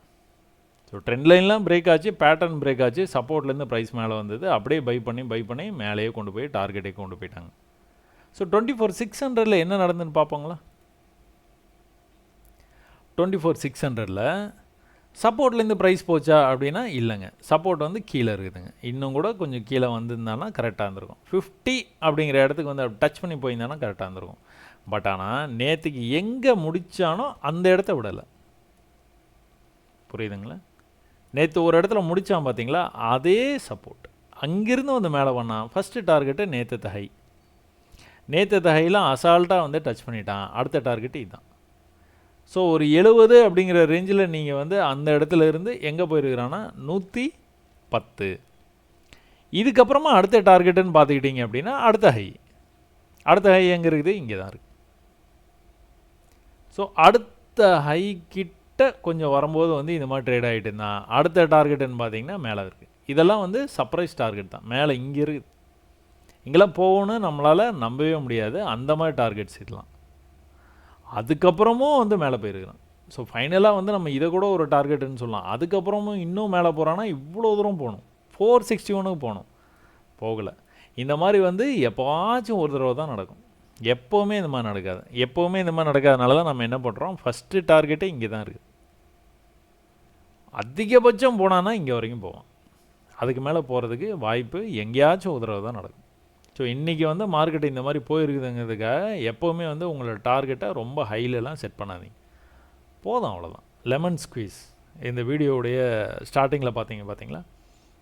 ஸோ ட்ரெண்ட் லைன்லாம் பிரேக் ஆச்சு, பேட்டர்ன் பிரேக் ஆச்சு, சப்போர்ட்லேருந்து ப்ரைஸ் மேலே வந்தது, அப்படியே பை பண்ணி மேலேயே கொண்டு போய் டார்கெட்டே கொண்டு போயிட்டாங்க. ஸோ 24,600 என்ன நடந்துன்னு பார்ப்போங்களா? 24,600 சப்போர்ட்லேருந்து ப்ரைஸ் போச்சா அப்படின்னா இல்லைங்க. சப்போர்ட் வந்து கீழே இருக்குதுங்க. இன்னும் கூட கொஞ்சம் கீழே வந்திருந்தானா கரெக்டாக இருந்திருக்கும். 50 அப்படிங்கிற இடத்துக்கு வந்து டச் பண்ணி போயிருந்தானா கரெக்டாக இருந்திருக்கும். பட் ஆனால் நேற்றுக்கு எங்கே முடித்தானோ அந்த இடத்த விடலை. புரியுதுங்களா? நேற்று ஒரு இடத்துல முடித்தான் பார்த்தீங்களா, அதே சப்போர்ட் அங்கிருந்து வந்து மேலே பண்ணான். ஃபஸ்ட்டு டார்கெட்டு நேற்று ஹைலாம் அசால்ட்டாக வந்து டச் பண்ணிட்டான். அடுத்த டார்கெட்டு இதுதான். ஸோ ஒரு 70 அப்படிங்கிற ரேஞ்சில் நீங்கள் வந்து அந்த இடத்துல இருந்து எங்கே போயிருக்கிறான்னா 110. இதுக்கப்புறமா அடுத்த டார்கெட்டுன்னு பார்த்துக்கிட்டிங்க அப்படின்னா அடுத்த ஹை எங்கே இருக்குது? இங்கே தான் இருக்குது. ஸோ அடுத்த ஹை கிட்ட கொஞ்சம் வரும்போது வந்து இந்த மாதிரி ட்ரேட் ஆகிட்டு இருந்தான். அடுத்த டார்கெட்டுன்னு பார்த்தீங்கன்னா மேலே இருக்குது. இதெல்லாம் வந்து சர்ப்ரைஸ் டார்கெட் தான். மேலே இங்கே இருக்குது. இங்கெல்லாம் போகணும்னு நம்மளால் நம்பவே முடியாது. அந்த மாதிரி டார்கெட்ஸ் இதெல்லாம். அதுக்கப்புறமும் வந்து மேலே போயிருக்கிறான். ஸோ ஃபைனலாக வந்து நம்ம இதை கூட ஒரு டார்கெட்டுன்னு சொல்லலாம். அதுக்கப்புறமும் இன்னும் மேலே போகிறான்னா இவ்வளோ தூரம் போகணும். 461க்கு போகணும், போகலை. இந்த மாதிரி வந்து எப்போவாச்சும் ஒரு தடவை தான் நடக்கும். எப்போவுமே இந்த மாதிரி நடக்காது. எப்போவுமே இந்த மாதிரி நடக்காதனால தான் நம்ம என்ன பண்ணுறோம், ஃபஸ்ட்டு டார்கெட்டே இங்கே தான் இருக்குது. அதிகபட்சம் போனான்னா இங்கே வரைக்கும் போவான். அதுக்கு மேலே போகிறதுக்கு வாய்ப்பு எங்கேயாச்சும் ஒரு தடவை தான் நடக்கும். ஸோ இன்றைக்கி வந்து மார்க்கெட்டு இந்த மாதிரி போயிருக்குதுங்கிறதுக்காக எப்போவுமே வந்து உங்களோட டார்கெட்டை ரொம்ப ஹைலெலாம் செட் பண்ணாதீங்க. போதும், அவ்வளோதான். லெமன் ஸ்குவீஸ் இந்த வீடியோவுடைய ஸ்டார்டிங்கில் பார்த்தீங்களா,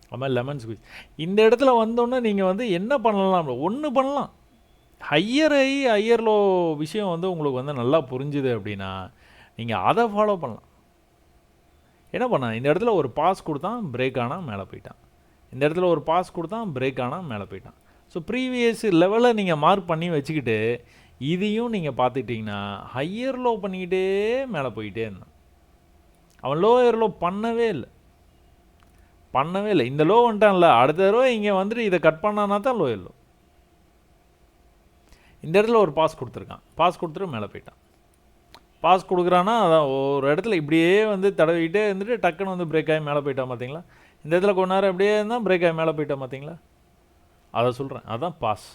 அது மாதிரி லெமன் ஸ்குவீஸ். இந்த இடத்துல வந்தோன்னே நீங்கள் வந்து என்ன பண்ணலாம், ஒன்று பண்ணலாம். ஹையர் லோ விஷயம் வந்து உங்களுக்கு வந்து நல்லா புரிஞ்சுது அப்படின்னா நீங்கள் அதை ஃபாலோ பண்ணலாம். என்ன பண்ணால் இந்த இடத்துல ஒரு பாஸ் கொடுத்தான், பிரேக் ஆனால் மேலே போயிட்டான். இந்த இடத்துல ஒரு பாஸ் கொடுத்தான், பிரேக் ஆனால் மேலே போயிட்டான். ஸோ ப்ரீவியஸ் லெவலில் நீங்கள் மார்க் பண்ணி வச்சுக்கிட்டு இதையும் நீங்கள் பார்த்துக்கிட்டிங்கன்னா ஹையர் லோ பண்ணிக்கிட்டே மேலே போயிட்டே இருந்தான். அவன் லோயர் லோ பண்ணவே இல்லை. இந்த லோ வந்துட்டான்ல, அடுத்த தடவை இங்கே வந்துட்டு இதை கட் பண்ணானா தான் லோயர் லோ. இந்த இடத்துல ஒரு பாஸ் கொடுத்துருக்கான், பாஸ் கொடுத்துட்டு மேலே போயிட்டான். பாஸ் கொடுக்குறான்னா அதான் ஒரு இடத்துல இப்படியே வந்து தடவிக்கிட்டே இருந்துட்டு டக்குன்னு வந்து பிரேக் ஆகி மேலே போயிட்டான் பார்த்தீங்களா. இந்த இடத்துல கொஞ்ச நேரம் அப்படியே இருந்தால் பிரேக் ஆகி மேலே போயிட்டான் பார்த்தீங்களா. அதை சொல்கிறேன், அதுதான் பாஸ்.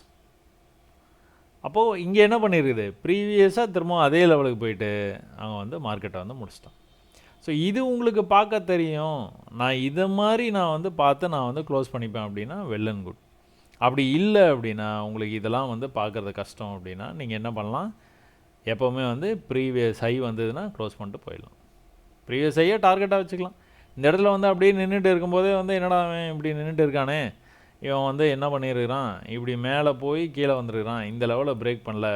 அப்போது இங்கே என்ன பண்ணியிருக்குது, ப்ரீவியஸாக திரும்ப அதே லெவலுக்கு போயிட்டு அவங்க வந்து மார்க்கெட்டை வந்து முடிச்சிட்டான். ஸோ இது உங்களுக்கு பார்க்க தெரியும். நான் இதை மாதிரி நான் வந்து பார்த்து நான் வந்து க்ளோஸ் பண்ணிப்பேன் அப்படின்னா வெல் அண்ட் குட். அப்படி இல்லை அப்படின்னா உங்களுக்கு இதெல்லாம் வந்து பார்க்குறது கஷ்டம் அப்படின்னா நீங்கள் என்ன பண்ணலாம், எப்போவுமே வந்து ப்ரீவியஸ் ஹை வந்ததுன்னா க்ளோஸ் பண்ணிட்டு போயிடலாம். ப்ரீவியஸ் ஹையை டார்கெட்டாக வச்சுக்கலாம். இந்த இடத்துல வந்து அப்படியே நின்றுட்டு இருக்கும்போதே வந்து என்னடா அவன் இப்படி நின்றுட்டு இருக்கானே, இவன் வந்து என்ன பண்ணியிருக்கிறான், இப்படி மேலே போய் கீழே வந்துருக்கிறான், இந்த லெவலில் பிரேக் பண்ணல,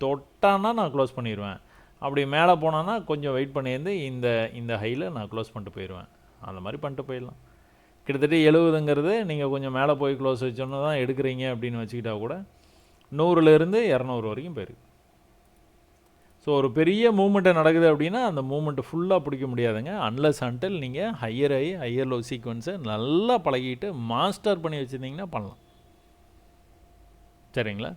தொட்டான்னா நான் க்ளோஸ் பண்ணிடுவேன், அப்படி மேலே போனான்னா கொஞ்சம் வெயிட் பண்ணியிருந்து இந்த ஹையில் நான் க்ளோஸ் பண்ணிட்டு போயிடுவேன். அந்த மாதிரி பண்ணிட்டு போயிடலாம். கிட்டத்தட்ட 70ங்கிறது நீங்கள் கொஞ்சம் மேலே போய் க்ளோஸ் வச்சோன்னு தான் எடுக்கிறீங்க அப்படின்னு வச்சுக்கிட்டா கூட 100லேருந்து 200 வரைக்கும் போயிருக்கு. ஸோ ஒரு பெரிய மூமெண்ட்டு நடக்குது அப்படின்னா அந்த மூமெண்ட்டு ஃபுல்லாக பிடிக்க முடியாதுங்க. அன்லஸ் அன்டில் நீங்கள் ஹையர் லோ சீக்வன்ஸை நல்லா பழகிட்டு மாஸ்டர் பண்ணி வச்சுருந்தீங்கன்னா பண்ணலாம். சரிங்களா?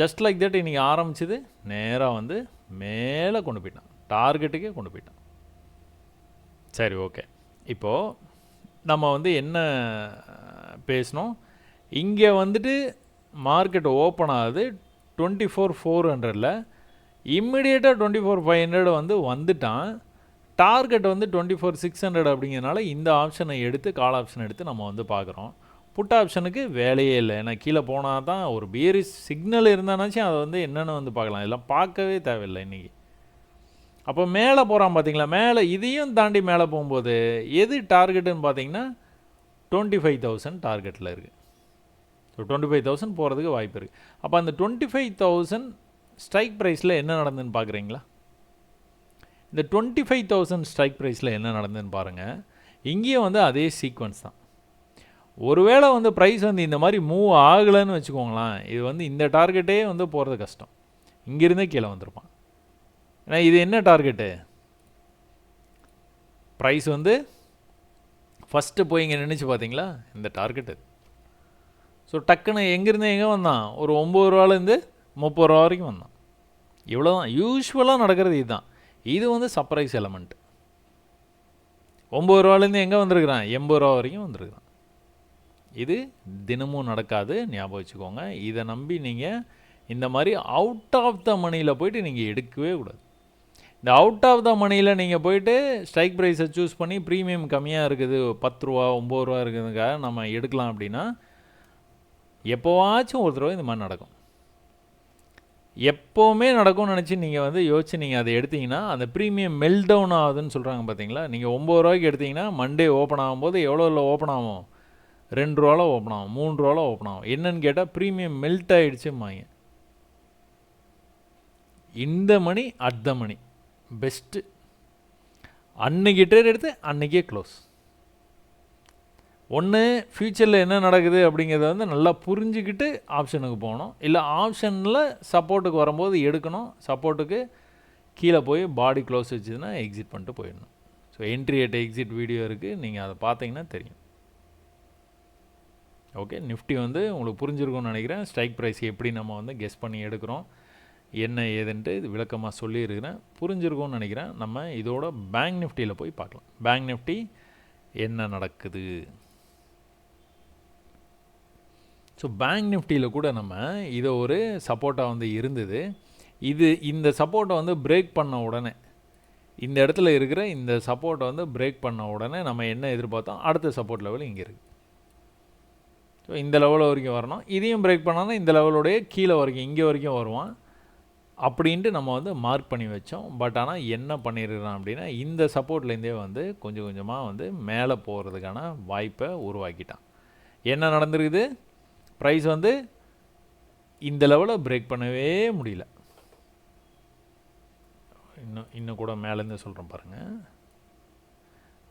ஜஸ்ட் லைக் தட் இன்றைக்கி ஆரம்பிச்சது நேராக வந்து மேலே கொண்டு போயிட்டான், டார்கெட்டுக்கே கொண்டு போயிட்டான். சரி, ஓகே. இப்போது நம்ம வந்து என்ன பேசணும், இங்கே வந்துட்டு மார்க்கெட் ஓப்பன் ஆகுது 24,400ல், இம்மிடியேட்டாக 24,500 வந்து வந்துட்டான். டார்கெட் வந்து 24,600 அப்படிங்கிறனால இந்த ஆப்ஷனை எடுத்து கால் ஆப்ஷன் எடுத்து நம்ம வந்து பார்க்குறோம். புட் ஆப்ஷனுக்கு வேலையே இல்லை. ஏன்னா கீழே போனால் தான் ஒரு பியரிஷ் சிக்னல் இருந்தானாச்சும் அதை வந்து என்னென்னு வந்து பார்க்கலாம். இதெல்லாம் பார்க்கவே தேவையில்லை இன்றைக்கி. அப்போ மேலே போகிறான் பார்த்தீங்களா, மேலே இதையும் தாண்டி மேலே போகும்போது எது டார்கெட்டுன்னு பார்த்தீங்கன்னா 25,000 டார்கெட்டில் இருக்குது. ஸோ 25,000 போகிறதுக்கு வாய்ப்பு இருக்குது. அப்போ அந்த 25,000 ஸ்ட்ரைக் ப்ரைஸில் என்ன நடந்துன்னு பார்க்குறீங்களா? இந்த 25,000 ஸ்ட்ரைக் ப்ரைஸில் என்ன நடந்துன்னு பாருங்கள். இங்கேயும் வந்து அதே சீக்வன்ஸ் தான். ஒருவேளை வந்து ப்ரைஸ் வந்து இந்த மாதிரி மூவ் ஆகலைன்னு வச்சுக்கோங்களேன், இது வந்து இந்த டார்கெட்டே வந்து போகிறது கஷ்டம். இங்கிருந்தே கீழே வந்திருப்பான். ஏன்னா இது என்ன டார்கெட்டு? ப்ரைஸ் வந்து ஃபஸ்ட்டு போய் இங்கே நினச்சி பார்த்தீங்களா, இந்த டார்கெட்டு. ஸோ டக்குன்னு எங்கேருந்து எங்கே வந்தான்? ஒரு 9 ரூபாலேருந்து 30 ரூபா வரைக்கும் வந்தான். இவ்வளோ தான் யூஸ்வலாக நடக்கிறது. இதுதான். இது வந்து சர்ப்ரைஸ் எலமெண்ட். 9 ரூபாலேருந்து எங்கே வந்திருக்கிறான்? 80 ரூபா வரைக்கும் வந்திருக்கிறான். இது தினமும் நடக்காது, ஞாபகம் வச்சுக்கோங்க. இதை நம்பி நீங்கள் இந்த மாதிரி அவுட் ஆஃப் த மணியில் போய்ட்டு நீங்கள் எடுக்கவே கூடாது. இந்த அவுட் ஆஃப் த மணியில் நீங்கள் போய்ட்டு ஸ்ட்ரைக் ப்ரைஸை சூஸ் பண்ணி ப்ரீமியம் கம்மியாக இருக்குது, 10 ரூபா 9 ரூபா இருக்குதுக்காக நம்ம எடுக்கலாம் அப்படின்னா எப்போவாச்சும் ஒரு தடவை இந்த மாதிரி நடக்கும். எப்போவுமே நடக்கும்னு நினச்சி நீங்கள் வந்து யோசிச்சு நீங்கள் அதை எடுத்திங்கன்னா அந்த ப்ரீமியம் மெல்டவுன் ஆகுதுன்னு சொல்கிறாங்க பார்த்தீங்களா. நீங்கள் 9 ரூபாய்க்கு எடுத்திங்கன்னா மண்டே ஓப்பன் ஆகும்போது எவ்வளோ ஓப்பன் ஆகும்? 2 ரூபாவில் ஓப்பன் ஆகும், 3 ரூபாவில் ஓப்பன் ஆகும். என்னன்னு கேட்டால் ப்ரீமியம் மெல்ட் ஆகிடுச்சும்பாங்க. இந்த money at the money best. அன்னைக்கு ட்ரேட் எடுத்து அன்றைக்கே க்ளோஸ். ஒன்று ஃப்யூச்சரில் என்ன நடக்குது அப்படிங்கிறத வந்து நல்லா புரிஞ்சுக்கிட்டு ஆப்ஷனுக்கு போகணும். இல்லை ஆப்ஷனில் சப்போர்ட்டுக்கு வரும்போது எடுக்கணும். சப்போர்ட்டுக்கு கீழே போய் பாடி க்ளோஸ் வச்சுதுன்னா எக்ஸிட் பண்ணிட்டு போயிடணும். So entry at exit video இருக்குது, நீங்கள் அதை பார்த்தீங்கன்னா தெரியும். ஓகே, நிஃப்டி வந்து உங்களுக்கு புரிஞ்சிருக்கும்னு நினைக்கிறேன். ஸ்ட்ரைக் ப்ரைஸ் எப்படி நம்ம வந்து கெஸ் பண்ணி எடுக்கிறோம், என்ன ஏதுன்ட்டு இது விளக்கமாக சொல்லியிருக்கிறேன். புரிஞ்சிருக்கும்னு நினைக்கிறேன். நம்ம இதோட பேங்க் நிஃப்டியில் போய் பார்க்கலாம். பேங்க் நிஃப்டி என்ன நடக்குது. ஸோ பேங்க் நிஃப்டியில் கூட நம்ம இதை ஒரு சப்போர்ட்டாக வந்து இருந்தது. இந்த சப்போர்ட்டை வந்து பிரேக் பண்ண உடனே, இந்த இடத்துல இருக்கிற இந்த சப்போர்ட்டை வந்து பிரேக் பண்ண உடனே நம்ம என்ன எதிர்பார்த்தோம்? அடுத்த சப்போர்ட் லெவல் இங்கே இருக்குது. ஸோ இந்த லெவலில் வரைக்கும் வரணும். இதையும் பிரேக் பண்ணால் இந்த லெவலோடைய கீழே வரைக்கும் இங்கே வரைக்கும் வருவான் அப்படின்ட்டு நம்ம வந்து மார்க் பண்ணி வச்சோம். பட் ஆனால் என்ன பண்ணியிருக்கிறான் அப்படின்னா, இந்த சப்போர்ட்லேருந்தே வந்து கொஞ்சம் கொஞ்சமாக வந்து மேலே போகிறதுக்கான வாய்ப்பை உருவாக்கிட்டான். என்ன நடந்திருக்குது? ப்ரைஸ் வந்து இந்த லெவலில் பிரேக் பண்ணவே முடியல. இன்னும் கூட மேலேருந்து சொல்கிறேன் பாருங்கள்.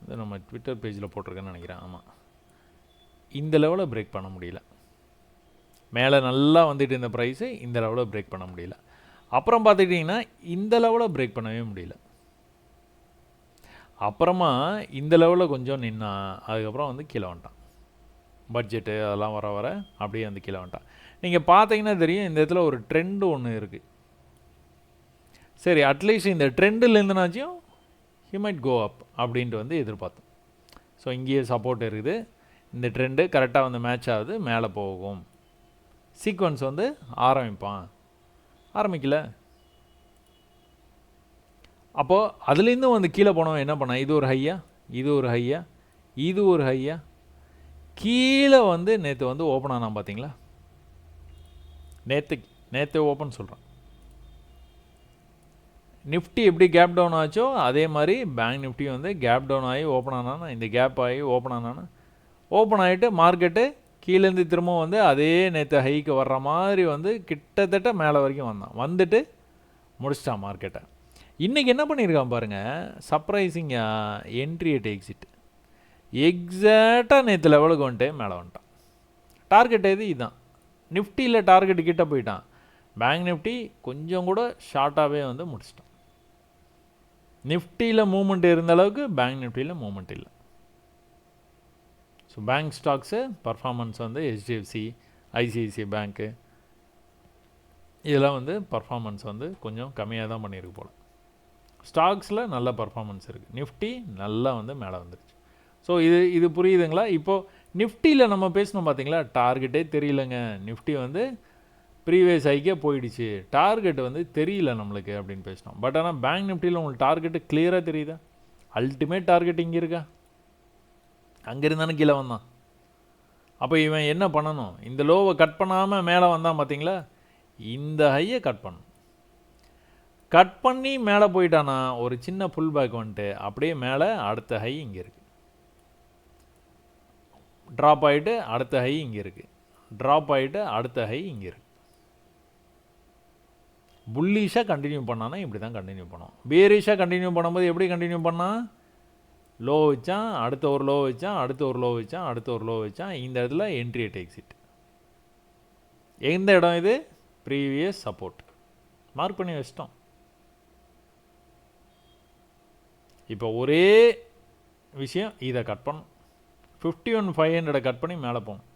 இது நம்ம ட்விட்டர் பேஜில் போட்டிருக்கேன்னு நினைக்கிறேன். ஆமாம், இந்த லெவலில் பிரேக் பண்ண முடியல. மேலே நல்லா வந்துட்டு இந்த ப்ரைஸு இந்த லெவலில் பிரேக் பண்ண முடியல. அப்புறம் பார்த்துக்கிட்டிங்கன்னா இந்த லெவலில் பிரேக் பண்ணவே முடியல. அப்புறமா இந்த லெவலில் கொஞ்சம் நின்னா அதுக்கப்புறம் வந்து கீழே வந்துட்டான். பட்ஜெட்டு அதெல்லாம் வர வர அப்படியே வந்து கீழே வந்துட்டான். நீங்கள் பார்த்தீங்கன்னா தெரியும், இந்த இடத்துல ஒரு ட்ரெண்டு ஒன்று இருக்குது. சரி, அட்லீஸ்ட் இந்த ட்ரெண்டுலேருந்துனாச்சும் ஹி மைட் கோ அப் அப்படின்ட்டு வந்து எதிர்பார்த்தோம். ஸோ இங்கேயே சப்போர்ட் இருக்குது. இந்த ட்ரெண்டு கரெக்டாக வந்து மேட்ச் ஆகுது, மேலே போகும். சீக்வன்ஸ் வந்து ஆரம்பிக்கல. அப்போது அதுலேருந்தும் வந்து கீழே போனவன் என்ன பண்ணான்? இது ஒரு ஹையா, இது ஒரு ஹையா, இது ஒரு ஹையா, கீழே வந்து நேற்று வந்து ஓப்பன் ஆனான் பார்த்தீங்களா. நேற்று ஓப்பன் சொல்கிறான். நிஃப்டி எப்படி கேப் டவுன் ஆச்சோ அதே மாதிரி பேங்க் நிஃப்டி வந்து கேப் டவுன் ஆகி ஓப்பன் ஆனானா, இந்த கேப் ஆகி ஓப்பன் ஆனானா, ஓப்பன் ஆகிட்டு மார்க்கெட்டு கீழேருந்து திரும்ப வந்து அதே நேற்று ஹைக்கு வர்ற மாதிரி வந்து கிட்டத்தட்ட மேலே வரைக்கும் வந்தான். வந்துட்டு முடிச்சிட்டான் மார்க்கெட்டை. இன்றைக்கி என்ன பண்ணியிருக்கான் பாருங்கள், சர்ப்ரைசிங்காக என்ட்ரி அட் எக்ஸிட் எக்ஸாக்டாக நேற்று லெவலுக்கு வந்துட்டு மேலே வந்துட்டான். டார்கெட் எது? இதுதான். நிஃப்டியில் டார்கெட் கிட்டே போயிட்டான். பேங்க் நிஃப்டி கொஞ்சம் கூட ஷார்ட்டாகவே வந்து முடிச்சிட்டான். நிஃப்டியில் மூமெண்ட் இருந்த அளவுக்கு பேங்க் நிஃப்டியில் மூமெண்ட் இல்லை. ஸோ பேங்க் ஸ்டாக்ஸு பர்ஃபார்மன்ஸ் வந்து ஹெச்டிஎஃப்சி, ஐசிஐசிஐ பேங்க்கு இதெல்லாம் வந்து பர்ஃபார்மன்ஸ் வந்து கொஞ்சம் கம்மியாக தான் பண்ணியிருக்கு போல். ஸ்டாக்ஸில் நல்ல பர்ஃபார்மன்ஸ் இருக்குது. நிஃப்டி நல்லா வந்து மேலே வந்துருச்சு. ஸோ இது புரியுதுங்களா? இப்போது நிஃப்டியில் நம்ம பேசணும் பார்த்தீங்களா, டார்கெட்டே தெரியலங்க. நிஃப்டி வந்து ப்ரீவியஸ் ஹைக்கே போயிடுச்சு, டார்கெட் வந்து தெரியல நம்மளுக்கு அப்படின்னு பேசினோம். பட் ஆனால் பேங்க் நிஃப்டியில் உங்களுக்கு டார்கெட்டு கிளியராக தெரியுதா? அல்டிமேட் டார்கெட் இங்கே இருக்கா? அங்கே இருந்தானே கீழே வந்தான். அப்போ இவன் என்ன பண்ணணும்? இந்த லோவை கட் பண்ணாமல் மேலே வந்தான் பார்த்தீங்களா, இந்த ஹையை கட் பண்ணணும். கட் பண்ணி மேலே போயிட்டானா ஒரு சின்ன புல் பேக் வந்துட்டு அப்படியே மேலே அடுத்த ஹை இங்கே இருக்குது. ட்ராப் ஆகிட்டு அடுத்த ஹை இங்கே இருக்குது. ட்ராப் ஆகிட்டு அடுத்த ஹை இங்கே இருக்குது. புல்லிஷாக கண்டினியூ பண்ணானா இப்படி தான் கண்டினியூ பண்ணுவோம். பேரிஷாக கண்டினியூ பண்ணும்போது எப்படி கண்டினியூ பண்ணால் லோ வச்சான், அடுத்த ஒரு லோ வச்சான், அடுத்த ஒரு லோ வச்சான், அடுத்த ஒரு லோ வச்சான். இந்த இடத்துல என்ட்ரி அட் எக்ஸிட். எந்த இடம் இது? Previous support. மார்க் பண்ணி வச்சிட்டோம். இப்போ ஒரே விஷயம், இதை கட் பண்ணணும். 51,500 கட் பண்ணி மேலே போகணும்.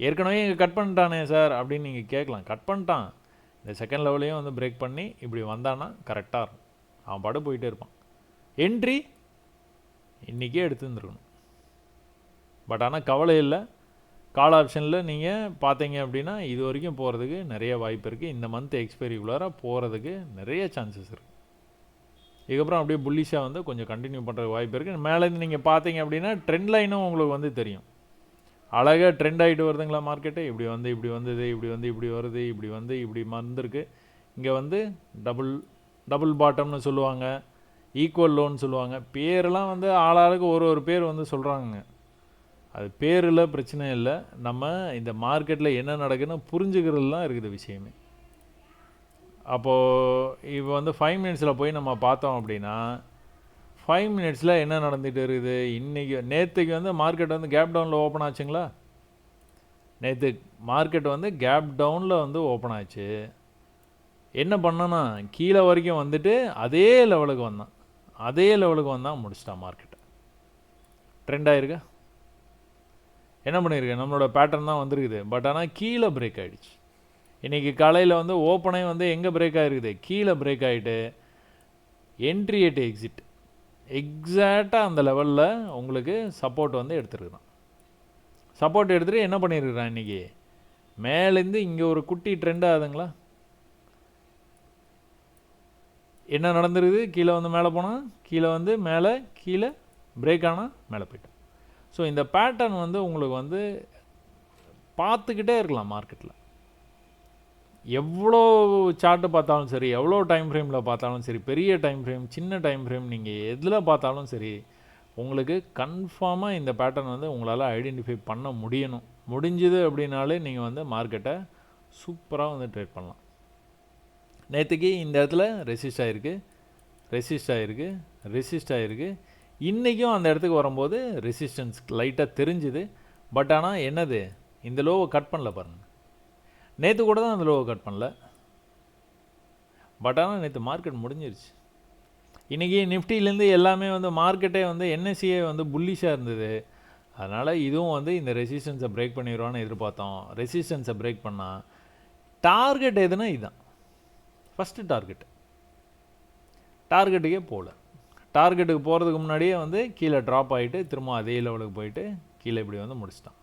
ஏற்கனவே இங்கே கட் பண்ணிட்டானே சார் அப்படின்னு நீங்கள் கேட்கலாம். கட் பண்ணிட்டான். இந்த செகண்ட் லெவலையும் வந்து பிரேக் பண்ணி இப்படி வந்தான்னா கரெக்டாக இருக்கும். அவன் பாடு போயிட்டே இருப்பான். என்ட்ரி இன்றைக்கே எடுத்துருந்துருக்கணும். பட் ஆனால் கவலை இல்லை. கால் ஆப்ஷனில் நீங்கள் பார்த்தீங்க அப்படின்னா இது வரைக்கும் போகிறதுக்கு நிறைய வாய்ப்பு இருக்குது. இந்த மந்த் எக்ஸ்பைரிக்குள்ளார போகிறதுக்கு நிறைய சான்சஸ் இருக்குது. இதுக்கப்புறம் அப்படியே புல்லிஷாக வந்து கொஞ்சம் கண்டினியூ பண்ணுறதுக்கு வாய்ப்பு இருக்குது. மேலேருந்து நீங்கள் பார்த்தீங்க அப்படின்னா ட்ரெண்ட் லைனும் உங்களுக்கு வந்து தெரியும். அழகாக ட்ரெண்ட் ஆகிட்டு வருதுங்களா மார்க்கெட்டு. இப்படி வந்து இப்படி வந்தது, இப்படி வந்து இப்படி வருது, இப்படி வந்து இப்படி வந்திருக்கு. இங்கே வந்து டபுள் பாட்டம்னு சொல்லுவாங்க, ஈக்குவல் லோன்னு சொல்லுவாங்க. பேரெல்லாம் வந்து ஆளாளுக்கு ஒரு பேர் வந்து சொல்கிறாங்க. அது பேரில் பிரச்சனை இல்லை. நம்ம இந்த மார்க்கெட்டில் என்ன நடக்குதுன்னு புரிஞ்சுக்கிறது தான் இருக்குது விஷயமே. அப்போது இப்போ வந்து 5 மினிட்ஸில் போய் நம்ம பார்த்தோம் அப்படின்னா 5 மினிட்ஸில் என்ன நடந்துகிட்டு இருக்குது. இன்றைக்கி நேற்றுக்கு வந்து மார்க்கெட் வந்து கேப் டவுனில் ஓப்பன் ஆச்சுங்களா. நேற்று மார்க்கெட் வந்து கேப் டவுனில் வந்து ஓப்பன் ஆச்சு. என்ன பண்ணனா கீழே வரைக்கும் வந்துட்டு அதே லெவலுக்கு வந்தான் முடிச்சிட்டான் மார்க்கெட்டை. ட்ரெண்ட் ஆகிருக்கா. என்ன பண்ணியிருக்கேன், நம்மளோட பேட்டர்ன் தான் வந்துருக்குது. பட் ஆனால் கீழே பிரேக் ஆகிடுச்சு. இன்றைக்கி காலையில் வந்து ஓப்பனே வந்து எங்கே பிரேக் ஆகிருக்குது, கீழே பிரேக் ஆகிட்டு என்ட்ரி அட் எக்ஸிட் எக்ஸாக்டாக அந்த லெவலில் உங்களுக்கு சப்போர்ட் வந்து எடுத்துருக்குறான். சப்போர்ட் எடுத்துகிட்டு என்ன பண்ணியிருக்கிறான், இன்றைக்கி மேலேருந்து இங்கே ஒரு குட்டி ட்ரெண்ட் ஆகுதுங்களா. என்ன நடந்துருக்குது, கீழே வந்து மேலே போனால் கீழே வந்து மேலே கீழே பிரேக் ஆனால் மேலே போயிட்டான். ஸோ இந்த பேட்டர்ன் வந்து உங்களுக்கு வந்து பார்த்துக்கிட்டே இருக்கலாம். மார்க்கெட்டில் எவ்வளோ சார்ட்டு பார்த்தாலும் சரி, எவ்வளோ டைம் ஃப்ரேமில் பார்த்தாலும் சரி, பெரிய டைம் ஃப்ரேம் சின்ன டைம் ஃப்ரேம் நீங்கள் எதில் பார்த்தாலும் சரி, உங்களுக்கு கன்ஃபார்மாக இந்த பேட்டர்ன் வந்து உங்களால் ஐடென்டிஃபை பண்ண முடிஞ்சுது அப்படின்னாலே நீங்கள் வந்து மார்க்கெட்டை சூப்பராக வந்து ட்ரேட் பண்ணலாம். நேற்றுக்கு இந்த இடத்துல ரெசிஸ்ட் ஆகிருக்கு. இன்றைக்கும் அந்த இடத்துக்கு வரும்போது ரெசிஸ்டன்ஸ் லைட்டாக தெரிஞ்சுது. பட் ஆனால் என்னது, இந்த லோவை கட் பண்ணல பாருங்கள். நேற்று கூட தான் அந்த லோவை கட் பண்ணல. பட் ஆனால் நேற்று மார்க்கெட் முடிஞ்சிருச்சு. இன்றைக்கி நிஃப்டிலேருந்து எல்லாமே வந்து மார்க்கெட்டே வந்து என்எஸ்சியே வந்து புல்லிஷாக இருந்தது. அதனால் இதுவும் வந்து இந்த ரெசிஸ்டன்ஸை பிரேக் பண்ணிடுவான்னு எதிர்பார்த்தோம். ரெசிஸ்டன்ஸை பிரேக் பண்ணால் டார்கெட் எதுனா இதுதான் ஃபஸ்ட்டு டார்கெட்டுக்கே போகல. டார்கெட்டுக்கு போகிறதுக்கு முன்னாடியே வந்து கீழே ட்ராப் ஆகிட்டு திரும்ப அதே லெவலுக்கு போயிட்டு கீழே இப்படி வந்து முடிச்சிட்டான்.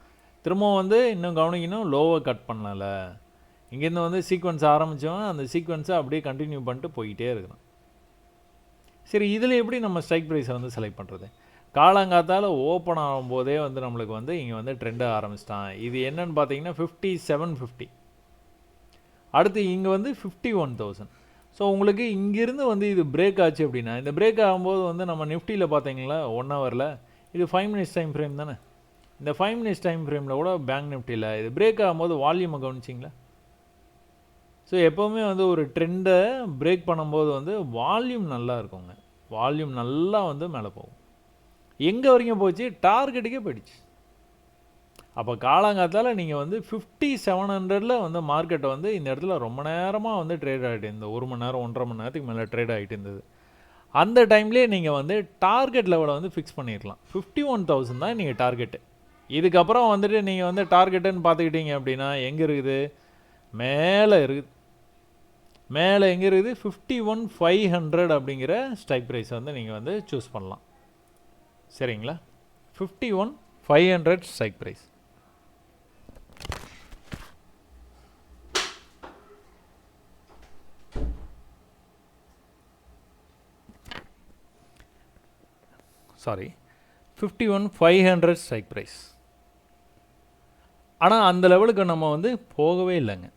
திரும்பவும் வந்து இன்னும் கவனிக்கணும், லோவை கட் பண்ணலை. இங்கேருந்து வந்து சீக்வன்ஸ் ஆரம்பித்தவன் அந்த சீக்வன்ஸை அப்படியே கண்டினியூ பண்ணிட்டு போய்கிட்டே இருக்கிறான். சரி, இதில் எப்படி நம்ம ஸ்ட்ரைக் ப்ரைஸை வந்து செலக்ட் பண்ணுறது? காலங்காத்தால் ஓப்பன் ஆகும்போதே வந்து நம்மளுக்கு வந்து இங்கே வந்து ட்ரெண்டை ஆரம்பிச்சிட்டான். இது என்னன்னு பார்த்தீங்கன்னா 5750. அடுத்து இங்கே வந்து 51,000. ஸோ உங்களுக்கு இங்கேருந்து வந்து இது பிரேக் ஆச்சு அப்படின்னா, இந்த பிரேக் ஆகும்போது வந்து நம்ம நிஃப்டியில் பார்த்தீங்களா 1 ஹவரில் இது 5 மினிட்ஸ் டைம் ஃப்ரேம் தானே. இந்த 5 மினிட்ஸ் டைம் ஃப்ரேமில் கூட பேங்க் நிஃப்டியில் இது பிரேக் ஆகும்போது வால்யூமை கவனிச்சிங்களா. ஸோ எப்போவுமே வந்து ஒரு ட்ரெண்டை பிரேக் பண்ணும்போது வந்து வால்யூம் நல்லா இருக்குங்க. வால்யூம் நல்லா வந்து மேலே போகும். எங்கே வரைக்கும் போச்சு, டார்கெட்டுக்கே போயிடுச்சு. அப்போ காலங்காத்தால் நீங்கள் வந்து 5700 வந்து மார்க்கெட்டை வந்து இந்த இடத்துல ரொம்ப நேரமாக வந்து ட்ரேட் ஆகிட்டு இருந்தது. 1 மணி நேரம் 1.5 மணி நேரத்துக்கு மேலே ட்ரேட் ஆகிட்டு இருந்தது. அந்த டைம்லேயே நீங்கள் வந்து டார்கெட் லெவலை வந்து ஃபிக்ஸ் பண்ணிடலாம். 51,000 தான் நீங்கள் டார்கெட்டு. இதுக்கப்புறம் வந்துட்டு நீங்கள் வந்து டார்கெட்டுன்னு பார்த்துக்கிட்டீங்க அப்படின்னா எங்கே இருக்குது, மேலே இருக்குது. மேலே எங்கே இருக்குது, 51,500 அப்படிங்கிற ஸ்ட்ரைக் ப்ரைஸ் வந்து நீங்கள் வந்து சூஸ் பண்ணலாம். சரிங்களா, 51,500 strike price. Sorry, 51,500 strike price. ஆனால் அந்த லெவலுக்கு நம்ம வந்து போகவே இல்லைங்க.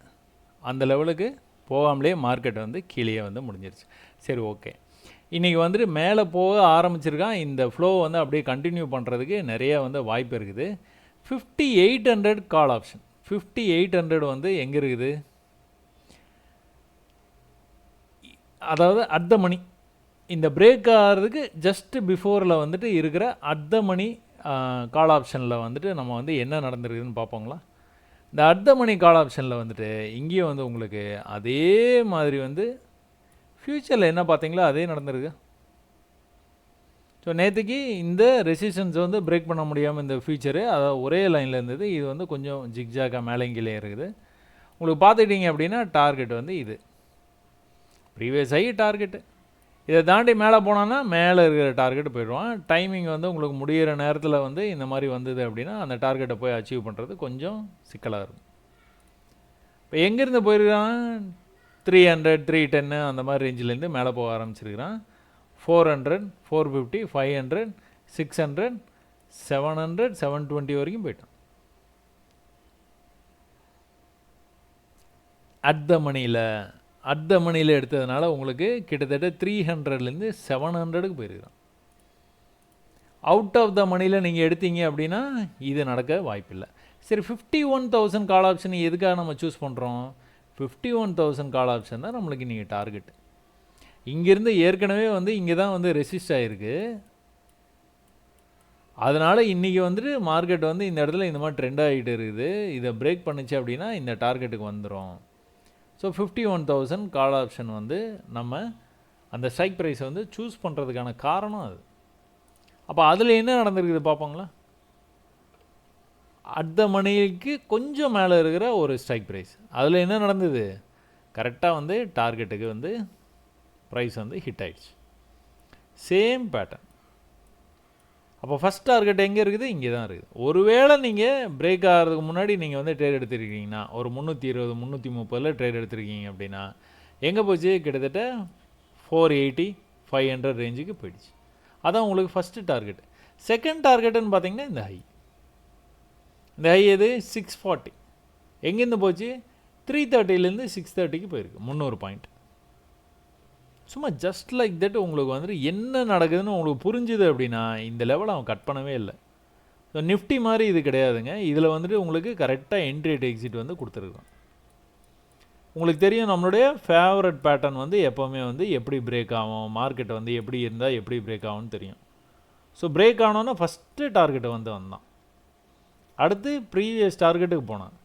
அந்த லெவலுக்கு போகாமலே மார்க்கெட் வந்து கீழே வந்து முடிஞ்சிருச்சு. சரி, ஓகே. இன்றைக்கி வந்துட்டு மேலே போக ஆரம்பிச்சிருக்கான். இந்த ஃப்ளோ வந்து அப்படியே கண்டினியூ பண்ணுறதுக்கு நிறைய வந்து வாய்ப்பு இருக்குது. 5800 கால் ஆப்ஷன். 5800 வந்து எங்கே இருக்குது, அதாவது அட் த மணி இந்த பிரேக் ஆகிறதுக்கு ஜஸ்ட் பிஃபோரில் வந்துட்டு இருக்கிற அட் த மணி கால் ஆப்ஷனில் வந்துட்டு நம்ம வந்து என்ன நடந்திருக்குதுன்னு பார்ப்போங்களா. இந்த அட் த மணி கால் ஆப்ஷனில் வந்துட்டு இங்கேயும் வந்து உங்களுக்கு அதே மாதிரி வந்து ஃப்யூச்சரில் என்ன பார்த்தீங்களோ அதே நடந்திருக்கு. ஸோ நேற்றுக்கு இந்த ரெசிஸ்டன்ஸ் வந்து பிரேக் பண்ண முடியாமல் இந்த ஃபியூச்சரு அதாவது ஒரே லைனில் இருந்தது. இது வந்து கொஞ்சம் ஜிக்ஜாக்காக மேலேங்கிலே இருக்குது. உங்களுக்கு பார்த்துக்கிட்டீங்க அப்படின்னா டார்கெட் வந்து இது ப்ரீவியஸ் ஆகி டார்கெட்டு இதை தாண்டி மேலே போனோன்னா மேலே இருக்கிற டார்கெட் போயிடுவான். டைமிங் வந்து உங்களுக்கு முடிகிற நேரத்தில் வந்து இந்த மாதிரி வந்தது அப்படின்னா அந்த டார்கெட்டை போய் அச்சீவ் பண்ணுறது கொஞ்சம் சிக்கலாக இருக்கும். இப்போ எங்கேருந்து போயிருக்கான் 300 310 அந்த மாதிரி ரேஞ்சிலேருந்து மேலே போக ஆரம்பிச்சிருக்கிறான். 400 450 500 600 700 720 வரைக்கும் போயிட்டான். அட் த மணியில் எடுத்ததுனால உங்களுக்கு கிட்டத்தட்ட 300லேருந்து 700க்கு போயிருக்கிறான். அவுட் ஆஃப் த மணியில் நீங்கள் எடுத்தீங்க அப்படின்னா இது நடக்க வாய்ப்பில்லை. சரி 51,000 கால் ஆப்ஷன் எதுக்காக நம்ம சூஸ் பண்ணுறோம்? 51,000 கால் ஆப்ஷன் தான் நம்மளுக்கு இன்றைக்கி டார்கெட். இங்கேருந்து ஏற்கனவே வந்து இங்கே தான் வந்து ரெசிஸ்ட் ஆகிருக்கு. அதனால் இன்றைக்கி வந்துட்டு மார்க்கெட் வந்து இந்த இடத்துல இந்த மாதிரி ட்ரெண்ட் ஆகிட்டு இருக்குது. இதை பிரேக் பண்ணிச்சு அப்படின்னா இந்த டார்கெட்டுக்கு வந்துடும். ஸோ 51,000 கால் ஆப்ஷன் வந்து நம்ம அந்த ஸ்ட்ரைக் ப்ரைஸை வந்து சூஸ் பண்ணுறதுக்கான காரணம் அது. அப்போ அதில் என்ன நடந்திருக்குது பார்ப்போங்களா. அட் த மணிக்கு கொஞ்சம் மேலே இருக்கிற ஒரு ஸ்ட்ரைக் ப்ரைஸ், அதில் என்ன நடந்தது? கரெக்டாக வந்து டார்கெட்டுக்கு வந்து ப்ரைஸ் வந்து ஹிட் ஆகிடுச்சு. Same pattern. அப்போ ஃபஸ்ட் டார்கெட் எங்கே இருக்குது? இங்கே தான் இருக்குது. ஒருவேளை நீங்கள் பிரேக் ஆகிறதுக்கு முன்னாடி நீங்கள் வந்து ட்ரேட் எடுத்துருக்கீங்கன்னா ஒரு 320 330 ட்ரேட் எடுத்துருக்கீங்க அப்படின்னா எங்கே போச்சு? கிட்டத்தட்ட 480 500 ரேஞ்சுக்கு போயிடுச்சு. அதான் உங்களுக்கு ஃபஸ்ட்டு டார்கெட். செகண்ட் டார்கெட்டுன்னு பார்த்தீங்கன்னா இந்த ஹை. இந்த ஹை எது? 640. எங்கேருந்து போச்சு? 330லேருந்து 630க்கு போயிருக்கு 300 பாயிண்ட். சும்மா ஜஸ்ட் லைக் தட் உங்களுக்கு வந்துட்டு என்ன நடக்குதுன்னு உங்களுக்கு புரிஞ்சுது அப்படின்னா இந்த லெவலை அவன் கட் பண்ணவே இல்லை. ஸோ நிஃப்டி மாதிரி இது கிடையாதுங்க. இதில் வந்துட்டு உங்களுக்கு கரெக்டாக என்ட்ரி எக்ஸிட் வந்து கொடுத்துருக்கோம். உங்களுக்கு தெரியும் நம்மளுடைய ஃபேவரட் பேட்டர்ன் வந்து எப்போவுமே வந்து எப்படி பிரேக் ஆகும், மார்க்கெட்டை வந்து எப்படி இருந்தால் எப்படி பிரேக் ஆகும்னு தெரியும். ஸோ பிரேக் ஆனோன்னா ஃபஸ்ட்டு டார்கெட்டை வந்து வந்தான். அடுத்து ப்ரீவியஸ் டார்கெட்டுக்கு போனான்.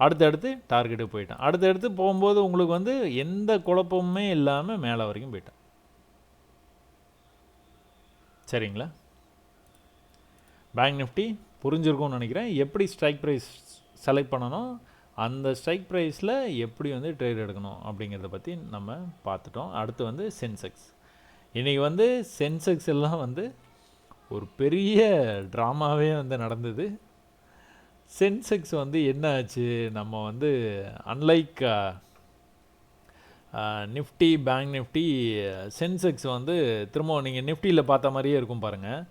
அடுத்தடுத்து டார்கெட்டுக்கு போயிட்டான். அடுத்தடுத்து போகும்போது உங்களுக்கு வந்து எந்த குழப்பமுமே இல்லாமல் மேலே வரைக்கும் போயிட்டான். சரிங்களா? பேங்க் நிஃப்டி புரிஞ்சிருக்கும்னு நினைக்கிறேன். எப்படி ஸ்ட்ரைக் ப்ரைஸ் செலக்ட் பண்ணணும், அந்த ஸ்ட்ரைக் ப்ரைஸில் எப்படி வந்து ட்ரேட் எடுக்கணும் அப்படிங்கிறத பற்றி நம்ம பார்த்துட்டோம். அடுத்து வந்து சென்செக்ஸ். இன்றைக்கி வந்து சென்செக்ஸ் எல்லாம் வந்து ஒரு பெரிய ட்ராமாவே வந்து நடந்தது. சென்செக்ஸ் வந்து என்ன ஆச்சு? நம்ம வந்து unlike Nifty bank Nifty Sensex வந்து திரும்ப நீங்கள் நிஃப்டியில் பார்த்த மாதிரியே இருக்கும் பாருங்கள்.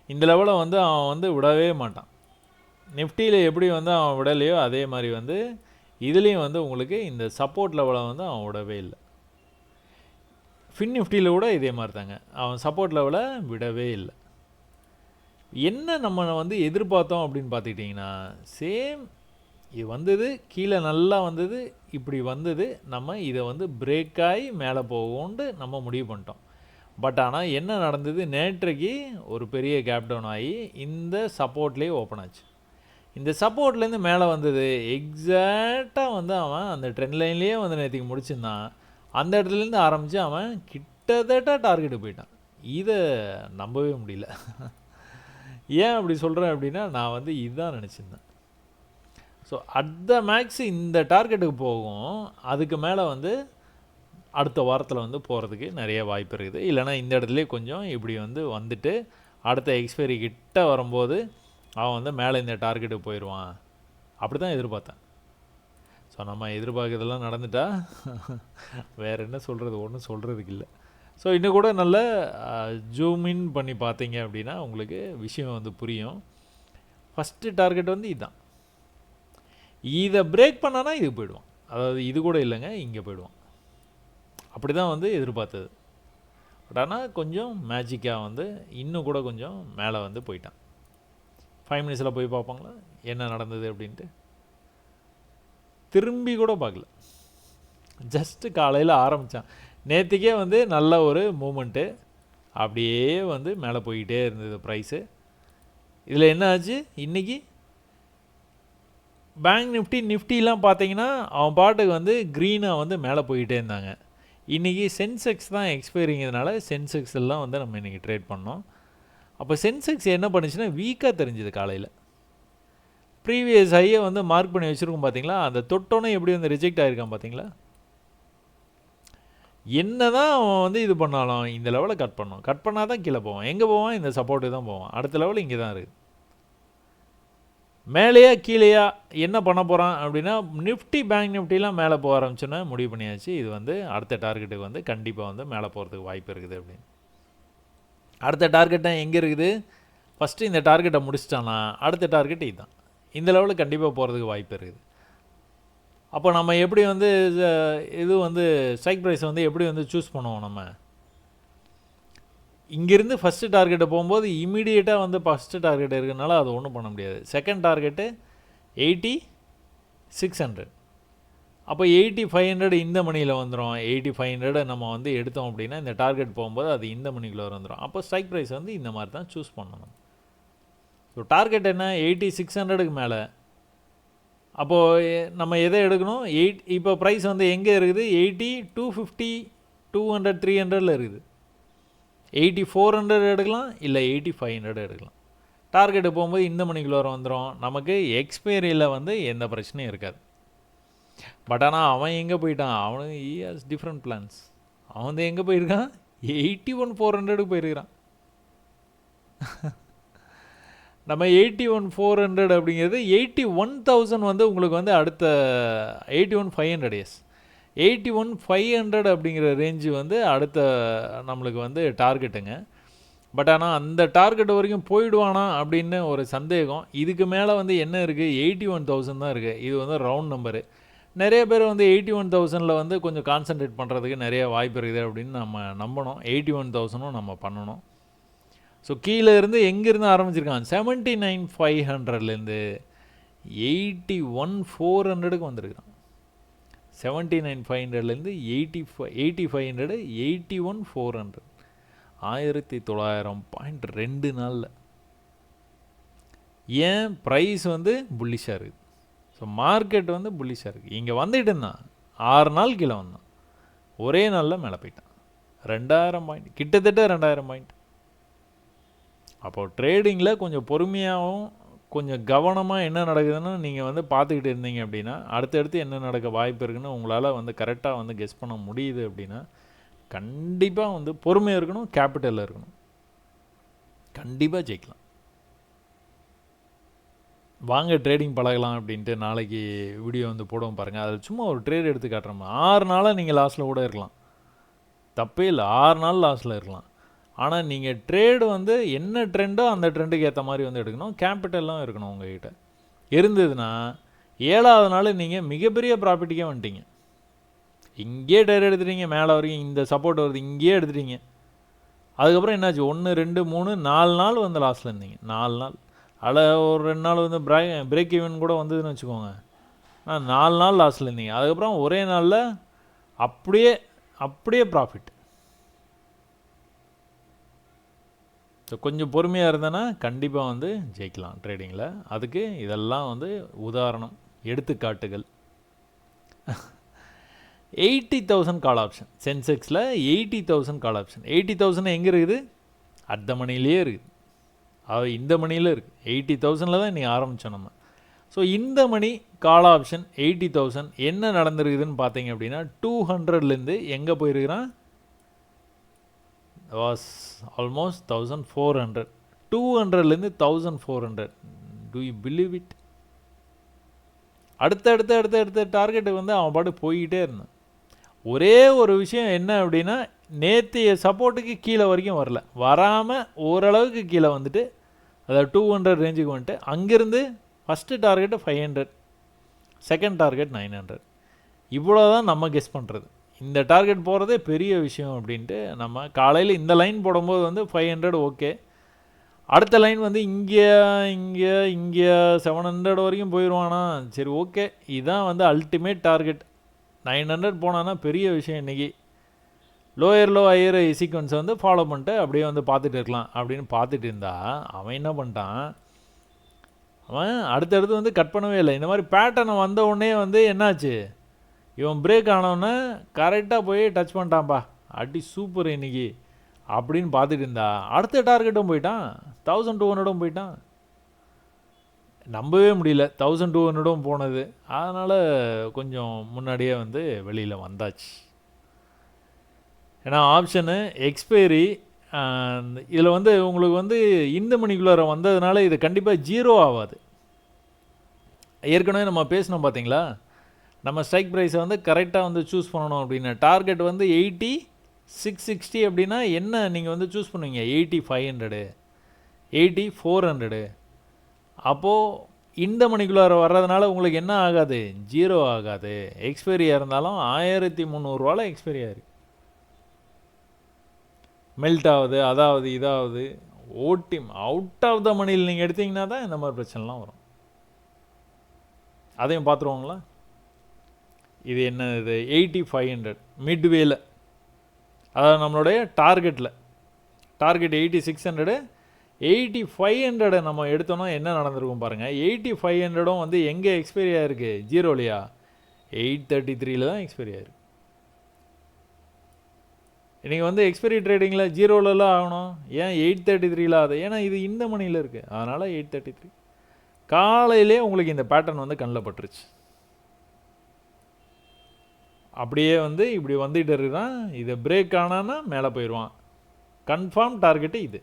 இந்த லெவலை வந்து அவன் வந்து விடவே மாட்டான். நிஃப்டியில் எப்படி வந்து அவன் விடலையோ அதே மாதிரி வந்து இதுலேயும் வந்து உங்களுக்கு இந்த சப்போர்ட் லெவலை வந்து அவன் விடவே இல்லை. ஃபின் நிஃப்டியில் கூட இதே மாதிரி தாங்க, அவன் சப்போர்ட் லெவலை விடவே இல்லை. என்ன நம்ம வந்து எதிர்பார்த்தோம் அப்படின்னு பார்த்துக்கிட்டிங்கன்னா சேம் இது வந்தது, கீழே நல்லா வந்தது, இப்படி வந்தது. நம்ம இதை வந்து பிரேக் ஆகி மேலே போகும்னு நம்ம முடிவு பண்ணிட்டோம். பட் ஆனால் என்ன நடந்தது? நேற்றைக்கு ஒரு பெரிய கேப் டவுன் ஆகி இந்த சப்போர்ட்லேயே ஓப்பன் ஆச்சு. இந்த சப்போர்ட்லேருந்து மேலே வந்தது எக்ஸாக்டாக வந்து அவன் அந்த ட்ரெண்ட் லைன்லேயே வந்து நேற்றுக்கு முடிச்சிருந்தான். அந்த இடத்துலேருந்து ஆரம்பித்து அவன் கிட்டத்தட்ட டார்கெட்டு போயிட்டான். இதை நம்பவே முடியல. ஏன் அப்படி சொல்கிறேன் அப்படின்னா நான் வந்து இதுதான் நினச்சிருந்தேன். ஸோ அட் த மேக்ஸ் இந்த டார்கெட்டுக்கு போகும், அதுக்கு மேலே வந்து அடுத்த வாரத்தில் வந்து போகிறதுக்கு நிறைய வாய்ப்பு இருக்குது. இல்லைனா இந்த இடத்துலேயே கொஞ்சம் இப்படி வந்து வந்துட்டு அடுத்த எக்ஸ்பைரி கிட்ட வரும்போது அவன் வந்து மேலே இந்த டார்கெட்டுக்கு போயிடுவான். அப்படி தான் எதிர்பார்த்தேன். ஸோ நம்ம எதிர்பார்க்கறதெல்லாம் நடந்துட்டா வேறு என்ன சொல்கிறது? ஒன்றும் சொல்கிறதுக்கு இல்லை. ஸோ இன்னும் கூட நல்ல ஜூம் இன் பண்ணி பார்த்தீங்க அப்படின்னா உங்களுக்கு விஷயம் வந்து புரியும். ஃபஸ்ட்டு டார்கெட் வந்து இதுதான். இதை பிரேக் பண்ணானா இது போயிடுவான். அதாவது இது கூட இல்லைங்க, இங்கே போயிடுவான். அப்படி தான் வந்து எதிர்பார்த்தது. பட் ஆனால் கொஞ்சம் மேஜிக்காக வந்து இன்னும் கூட கொஞ்சம் மேலே வந்து போயிட்டான். 5 மினிட்ஸில் போய் பார்ப்பாங்களா என்ன நடந்தது அப்படின்ட்டு? திரும்பி கூட பார்க்கல, ஜஸ்ட்டு காலையில் ஆரம்பித்தான். நேற்றுக்கே வந்து நல்ல ஒரு மூமெண்ட்டு. அப்படியே வந்து மேலே போய்கிட்டே இருந்தது ப்ரைஸு. இதில் என்ன ஆச்சு, இன்றைக்கி பேங்க் நிஃப்டிலாம் பார்த்தீங்கன்னா அவன் பாட்டுக்கு வந்து க்ரீனாக வந்து மேலே போய்கிட்டே இருந்தாங்க. இன்றைக்கி சென்செக்ஸ் தான் எக்ஸ்பைரிங்கிறதுனால சென்செக்ஸ் எல்லாம் வந்து நம்ம இன்றைக்கி ட்ரேட் பண்ணோம். அப்போ சென்செக்ஸ் என்ன பண்ணுச்சுன்னா வீக்காக தெரிஞ்சுது. காலையில் ப்ரீவியஸ் ஹையை வந்து மார்க் பண்ணி வச்சுருக்கோம் பார்த்தீங்களா, அந்த தொட்டோன்னே எப்படி வந்து ரிஜெக்ட் ஆகிருக்கான் பார்த்தீங்களா. என்ன தான் அவன் வந்து இது பண்ணாலும் இந்த லெவலில் கட் பண்ணால் தான் கீழே போவான். எங்கே போவான், இந்த சப்போர்ட்டு தான் போவான். அடுத்த லெவல் இங்கே தான் இருக்குது. மேலேயா கீழேயா என்ன பண்ண போகிறான் அப்படின்னா, பேங்க் நிஃப்டிலாம் மேலே போக ஆரம்பிச்சோன்னா முடிவு பண்ணியாச்சு. இது வந்து அடுத்த டார்கெட்டுக்கு வந்து கண்டிப்பாக வந்து மேலே போகிறதுக்கு வாய்ப்பு இருக்குது அப்படின்னு. அடுத்த டார்கெட்டை எங்கே இருக்குது, ஃபஸ்ட்டு இந்த டார்கெட்டை முடிச்சிட்டானா அடுத்த டார்கெட் இதுதான். இந்த லெவலுக்கு கண்டிப்பாக போகிறதுக்கு வாய்ப்பு இருக்குது. அப்போ நம்ம எப்படி வந்து இது வந்து ஸ்ட்ரைக் ப்ரைஸ் வந்து எப்படி வந்து சூஸ் பண்ணுவோம், நம்ம இங்கேருந்து ஃபஸ்ட்டு டார்கெட்டை போகும்போது இமீடியட்டாக வந்து ஃபஸ்ட்டு டார்கெட் இருக்கிறதுனால அது ஒன்றும் பண்ண முடியாது. Second target 80,600. அப்போ 8500 இந்த மணியில் வந்துடும். 8500 நம்ம வந்து எடுத்தோம் அப்படின்னா இந்த டார்கெட் போகும்போது அது இந்த மணிக்குள்ளே வந்துடும். அப்போ ஸ்ட்ரைக் ப்ரைஸ் வந்து இந்த மாதிரி தான் சூஸ் பண்ணணும். ஸோ டார்கெட் என்ன, 8600க்கு மேலே. அப்போது நம்ம எதை எடுக்கணும், இப்போ ப்ரைஸ் வந்து எங்கே இருக்குது, 80, 250, 200, 300 இருக்குது. 8400 எடுக்கலாம், இல்லை 8500 எடுக்கலாம். டார்கெட்டு போகும்போது இந்த மணிக்குள்ளே வந்துடும். நமக்கு எக்ஸ்பைரியில் வந்து எந்த பிரச்சனையும் இருக்காது. பட் ஆனால் அவன் எங்கே போயிட்டான், அவனுக்கு ஹஸ் டிஃப்ரெண்ட் பிளான்ஸ். அவன் வந்து எங்கே போயிருக்கான், 81,400க்கு போயிருக்கிறான். நம்ம 81,400 அப்படிங்கிறது 81,000 வந்து உங்களுக்கு வந்து அடுத்த 81,500 எஸ் 81,500 அப்படிங்கிற ரேஞ்சு வந்து அடுத்த நம்மளுக்கு வந்து டார்கெட்டுங்க. பட் ஆனால் அந்த டார்கெட் வரைக்கும் போயிடுவானா அப்படின்னு ஒரு சந்தேகம். இதுக்கு மேலே வந்து என்ன இருக்குது, 81,000 தான் இருக்குது. இது வந்து ரவுண்ட் நம்பரு. நிறைய பேர் வந்து 81,000 வந்து கொஞ்சம் கான்சன்ட்ரேட் பண்ணுறதுக்கு நிறைய வாய்ப்பு இருக்குது அப்படின்னு நம்ம நம்பணும். 81,000 நம்ம பண்ணணும். ஸோ கீழே இருந்து எங்கேருந்து ஆரம்பிச்சிருக்கான், 79,500லேருந்து 81,400க்கு வந்திருக்கான். 79,500லேருந்து 8500, 81,400, 1900 பாயிண்ட் 2 நாளில். ஏன் ப்ரைஸ் வந்து புல்லிஷாக இருக்குது. ஸோ மார்க்கெட் வந்து புல்லிஷாக இருக்குது. இங்கே வந்துட்டு இருந்தான், 6 நாள் கீழே வந்தான், ஒரே நாளில் மேலே போயிட்டான். 2000 பாயிண்ட், கிட்டத்தட்ட 2000 பாயிண்ட். அப்போது ட்ரேடிங்கில் கொஞ்சம் பொறுமையாகவும் கொஞ்சம் கவனமாக என்ன நடக்குதுன்னு நீங்கள் வந்து பார்த்துக்கிட்டு இருந்தீங்க அப்படின்னா அடுத்தடுத்து என்ன நடக்க வாய்ப்பு இருக்குன்னு உங்களால் வந்து கரெக்டாக வந்து கெஸ் பண்ண முடியுது அப்படின்னா கண்டிப்பாக வந்து பொறுமையாக இருக்கணும், கேபிட்டலில் இருக்கணும், கண்டிப்பாக ஜெயிக்கலாம். வாங்க ட்ரேடிங் பழகலாம் அப்படின்ட்டு நாளைக்கு வீடியோ வந்து போடுவோம் பாருங்கள். அதில் சும்மா ஒரு ட்ரேட் எடுத்து காட்டுறோம். 6 நாளாக நீங்கள் லாஸில் கூட இருக்கலாம், தப்பே இல்லை. 6 நாள் லாஸில் இருக்கலாம். ஆனால் நீங்கள் ட்ரேடு வந்து என்ன ட்ரெண்டோ அந்த ட்ரெண்டுக்கு ஏற்ற மாதிரி வந்து எடுக்கணும். கேபிட்டல்லாம் இருக்கணும் உங்கள்கிட்ட. இருந்ததுன்னா 7வது நாள் நீங்கள் மிகப்பெரிய ப்ராஃபிட்டுக்கே வந்துட்டீங்க. இங்கேயே ட்ரேட் எடுத்துட்டீங்க, மேலே வரைக்கும் இந்த சப்போர்ட் வருது, இங்கேயே எடுத்துட்டீங்க. அதுக்கப்புறம் என்னாச்சு, 1, 2, 3, 4 நாள் வந்து லாஸில் இருந்தீங்க. 4 நாள் அதில் ஒரு 2 நாள் வந்து பிரேக் ஈவன் கூட வந்ததுன்னு வச்சுக்கோங்க. 4 நாள் லாஸில் இருந்தீங்க. அதுக்கப்புறம் ஒரே நாளில் அப்படியே ப்ராஃபிட். ஸோ கொஞ்சம் பொறுமையாக இருந்தேன்னா கண்டிப்பாக வந்து ஜெயிக்கலாம் ட்ரேடிங்கில். அதுக்கு இதெல்லாம் வந்து உதாரணம், எடுத்துக்காட்டுகள். 80,000 கால் ஆப்ஷன் சென்செக்ஸில், 80,000 கால் ஆப்ஷன். 80,000 எங்கே இருக்குது, அடுத்த மணிலேயே இருக்குது. அது இந்த மணியில் இருக்குது. 80,000 தான் இன்றைக்கி ஆரம்பித்தோம் நம்ம. ஸோ இந்த மணி கால் ஆப்ஷன் 80,000 என்ன நடந்திருக்குதுன்னு பார்த்தீங்க அப்படின்னா 200லேருந்து எங்கே போயிருக்கிறான், வாஸ் ஆல்மோஸ்ட் 1,400. 200லேருந்து 1,400. Do you believe it? அடுத்த டார்கெட்டு வந்து அவன் பாட்டு போய்கிட்டே இருந்தான். ஒரே ஒரு விஷயம் என்ன அப்படின்னா, நேற்றைய சப்போர்ட்டுக்கு கீழே வரைக்கும் வரல, வராமல் ஓரளவுக்கு கீழே வந்துட்டு அதாவது 200 ரேஞ்சுக்கு வந்துட்டு அங்கேருந்து ஃபஸ்ட்டு டார்கெட்டு 500, செகண்ட் டார்கெட் 900. இவ்வளோ தான் நம்ம கெஸ் பண்ணுறது. இந்த டார்கெட் போகிறதே பெரிய விஷயம் அப்படின்ட்டு நம்ம காலையில் இந்த லைன் போடும்போது வந்து 500 ஓகே. அடுத்த லைன் வந்து இங்கே 700 வரைக்கும் போயிடுவானா, சரி ஓகே, இதுதான் வந்து அல்டிமேட் டார்கெட். 900 போனான்னா பெரிய விஷயம் இன்றைக்கி. லோயர் லோ ஹையர் சீக்வன்ஸை வந்து ஃபாலோ பண்ணிட்டு அப்படியே வந்து பார்த்துட்டு இருக்கலாம் அப்படின்னு பார்த்துட்டு இருந்தா அவன் என்ன பண்ணிட்டான், அவன் அடுத்தடுத்து வந்து கட் பண்ணவே இல்லை. இந்த மாதிரி பேட்டர்னை வந்த உடனே வந்து என்னாச்சு, இவன் பிரேக் ஆனவுடனே கரெக்டாக போய் டச் பண்ணிட்டான்ப்பா, அடி சூப்பர் இன்னைக்கு அப்படின்னு பார்த்துட்டு இருந்தா அடுத்த டார்கெட்டும் போயிட்டான், 1200 போயிட்டான். நம்பவே முடியல 1200 போனது. அதனால் கொஞ்சம் முன்னாடியே வந்து வெளியில் வந்தாச்சு. ஏன்னா ஆப்ஷனு எக்ஸ்பைரி இதில் வந்து உங்களுக்கு வந்து இந்த மணிக்குள்ளார வந்ததுனால இது கண்டிப்பாக ஜீரோ ஆகாது. ஏற்கனவே நம்ம பேசினோம் பார்த்தீங்களா, நம்ம ஸ்ட்ரைக் ப்ரைஸை வந்து கரெக்டாக வந்து சூஸ் பண்ணணும் அப்படின்னு. டார்கெட் வந்து 80, 660 அப்படின்னா என்ன நீங்கள் வந்து சூஸ் பண்ணுவீங்க, 8500, 8400. அப்போது இந்த மணிக்குள்ளார வர்றதுனால உங்களுக்கு என்ன ஆகாது, ஜீரோ ஆகாது. எக்ஸ்பைரியாக இருந்தாலும் 1300 எக்ஸ்பைரி ஆயிருக்கு, மெல்ட் ஆகுது, அதாவது இதாவது ஓட்டிம் அவுட் ஆஃப் த மணியில் நீங்கள் எடுத்தீங்கன்னா தான் இந்த மாதிரி பிரச்சனைலாம் வரும். அதையும் பார்த்துருவோங்களா. இது என்ன, இது 8500 மிட்வேல, அதாவது நம்மளுடைய டார்கெட்டில், டார்கெட் 8600, 8500 நம்ம எடுத்தோன்னா என்ன நடந்திருக்கும் பாருங்கள். 8500 வந்து எங்கே எக்ஸ்பைரி ஆகிருக்கு, ஜீரோலையா, 833 தான் எக்ஸ்பைரி ஆயிருக்கு. இன்றைக்கி வந்து எக்ஸ்பைரி ட்ரேடிங்கில் ஜீரோலலாம் ஆகணும், ஏன் 833 ஆகுது, ஏன்னா இது இந்த மணியில் இருக்குது, அதனால் 833. காலையிலே உங்களுக்கு இந்த பேட்டர்ன் வந்து கண்ணில் பட்டுருச்சு. அப்படியே வந்து இப்படி வந்துகிட்டு இருக்குதான், இதை பிரேக் ஆனான்னா மேலே போயிடுவான். கன்ஃபார்ம் டார்கெட்டு இது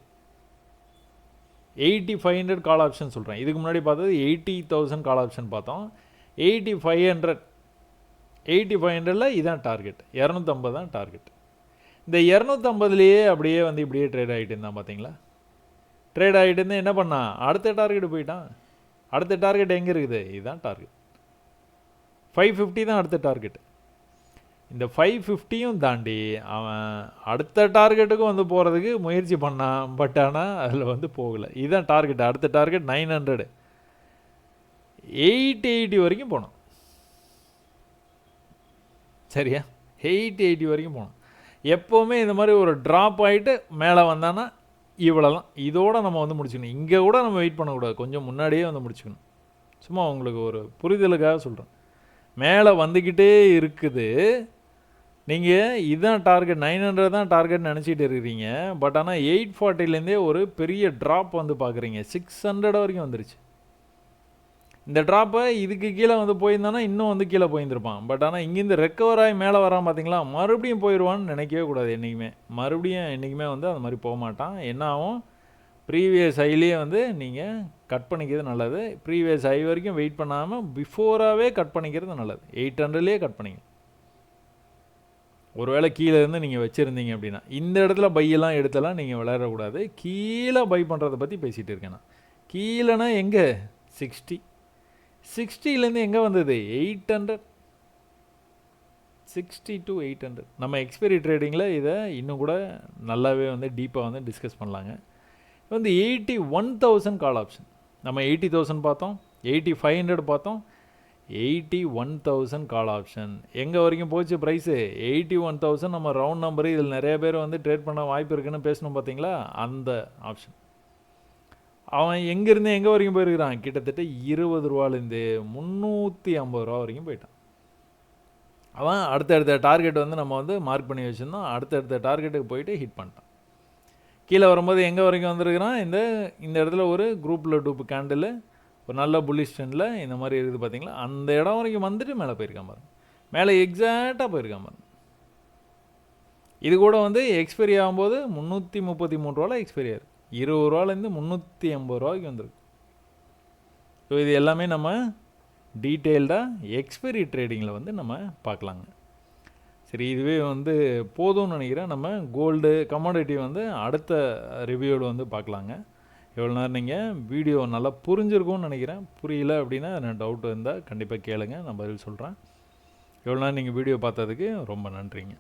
8500 கால் ஆப்ஷன் சொல்கிறேன். இதுக்கு முன்னாடி பார்த்தது 80,000 கால் ஆப்ஷன் பார்த்தோம். 8500 இதான் டார்கெட், 250 தான் டார்கெட். இந்த 250லேயே அப்படியே வந்து இப்படியே ட்ரேட் ஆகிட்டு இருந்தான் பார்த்தீங்களா. ட்ரேட் ஆகிட்டு இருந்தால் என்ன பண்ணான், அடுத்த டார்கெட் போயிட்டான். அடுத்த டார்கெட் எங்கே இருக்குது, இதுதான் டார்கெட். 550 தான் அடுத்த டார்கெட். இந்த 550யும் தாண்டி அவன் அடுத்த டார்கெட்டுக்கும் வந்து போகிறதுக்கு முயற்சி பண்ணான், பட் ஆனால் அதில் வந்து போகலை. இதுதான் டார்கெட். அடுத்த டார்கெட் 900, 880 வரைக்கும் போனோம். சரியா, 880 வரைக்கும் போனோம். எப்போவுமே இந்த மாதிரி ஒரு ட்ராப் ஆகிட்டு மேலே வந்தான்னா இவ்வளோலாம், இதோடு நம்ம வந்து முடிச்சுக்கணும். இங்கே கூட நம்ம வெயிட் பண்ணக்கூடாது, கொஞ்சம் முன்னாடியே வந்து முடிச்சுக்கணும். சும்மா உங்களுக்கு ஒரு புரிதலுக்காக சொல்கிறேன். மேலே வந்துக்கிட்டே இருக்குது, நீங்கள் இதுதான் டார்கெட், 900 தான் டார்கெட் நினச்சிட்டு இருக்கிறீங்க. பட் ஆனால் 840லேருந்தே ஒரு பெரிய ட்ராப் வந்து பார்க்குறீங்க, 600 வரைக்கும் வந்துருச்சு. இந்த ட்ராப்பை இதுக்கு கீழே வந்து போயிருந்தானா இன்னும் வந்து கீழே போயிருந்துருப்பான். பட் ஆனால் இங்கேருந்து ரெக்கவர் ஆகி மேலே வரான் பார்த்தீங்களா, மறுபடியும் போயிடுவான்னு நினைக்கவே கூடாது என்றைக்குமே. மறுபடியும் என்றைக்குமே வந்து அந்த மாதிரி போக மாட்டான். என்ன ஆகும், ப்ரீவியஸ் ஹைலேயே வந்து நீங்கள் கட் பண்ணிக்கிறது நல்லது. ப்ரீவியஸ் ஹை வரைக்கும் வெயிட் பண்ணாமல் பிஃபோராகவே கட் பண்ணிக்கிறது நல்லது. 800லேயே கட் பண்ணிங்க. ஒருவேளை கீழே இருந்து நீங்கள் வச்சுருந்தீங்க அப்படின்னா, இந்த இடத்துல பையெல்லாம் எடுத்தலாம் நீங்கள் விளையாடக்கூடாது. கீழே பை பண்ணுறதை பற்றி பேசிகிட்டு இருக்கேன் நான். கீழேனா எங்கே, 60, 60லேருந்து எங்கே வந்தது, 800, 60 to 800. நம்ம எக்ஸ்பைரி ட்ரேடிங்கில் இதை இன்னும் கூட நல்லாவே வந்து டீப்பாக வந்து டிஸ்கஸ் பண்ணலாங்க. வந்து 81,000 கால் ஆப்ஷன். நம்ம 80,000 பார்த்தோம், 8500 பார்த்தோம், 81,000 கால் ஆப்ஷன். எங்கே வரைக்கும் போச்சு ப்ரைஸு, 81,000. நம்ம ரவுண்ட் நம்பரு, இதில் நிறைய பேர் வந்து ட்ரேட் பண்ண வாய்ப்பு இருக்குன்னு பேசணும் பார்த்தீங்களா, அந்த ஆப்ஷன். அவன் எங்கேருந்து எங்கே வரைக்கும் போயிருக்கிறான், கிட்டத்தட்ட 20 ரூபாலேருந்து 350 ரூபா வரைக்கும் போயிட்டான். அவன் அடுத்தடுத்த டார்கெட் வந்து நம்ம வந்து மார்க் பண்ணி வச்சுருந்தோம், அடுத்தடுத்த டார்கெட்டுக்கு போயிட்டு ஹிட் பண்ணிட்டான். கீழே வரும்போது எங்கே வரைக்கும் வந்திருக்கிறான், இந்த இடத்துல ஒரு குரூப்பில் டூப்பு கேண்டில், ஒரு நல்ல புல்லிஷ் ட்ரெண்டில் இந்த மாதிரி இருக்குது பார்த்தீங்களா, அந்த இடம் வரைக்கும் வந்துட்டு மேலே போயிருக்கான் பாருங்க. மேலே எக்ஸாக்டாக போயிருக்கான் பாருங்க. இது கூட வந்து எக்ஸ்பைரி ஆகும்போது 333 ரூபாவில் எக்ஸ்பைரி ஆயிருக்கு. 20 ரூபாலேருந்து 380 ரூபாய்க்கு வந்துருக்கு. ஸோ இது எல்லாமே நம்ம டீட்டெயில்டாக எக்ஸ்பைரி ட்ரேடிங்கில் வந்து நம்ம பார்க்கலாங்க. சரி, இதுவே வந்து போதும்னு நினைக்கிறேன். நம்ம கோல்டு கமாடிட்டி வந்து அடுத்த ரிவ்யூவில் வந்து பார்க்கலாங்க. எவ்வளோ நேரம் நீங்கள் வீடியோ நல்லா புரிஞ்சிருக்கும்னு நினைக்கிறேன். புரியல அப்படின்னா எனக்கு டவுட் இருந்தால் கண்டிப்பாக கேளுங்க, நான் பதில் சொல்கிறேன். எவ்வளோ நேரம் நீங்கள் வீடியோ பார்த்ததுக்கு ரொம்ப நன்றிங்க.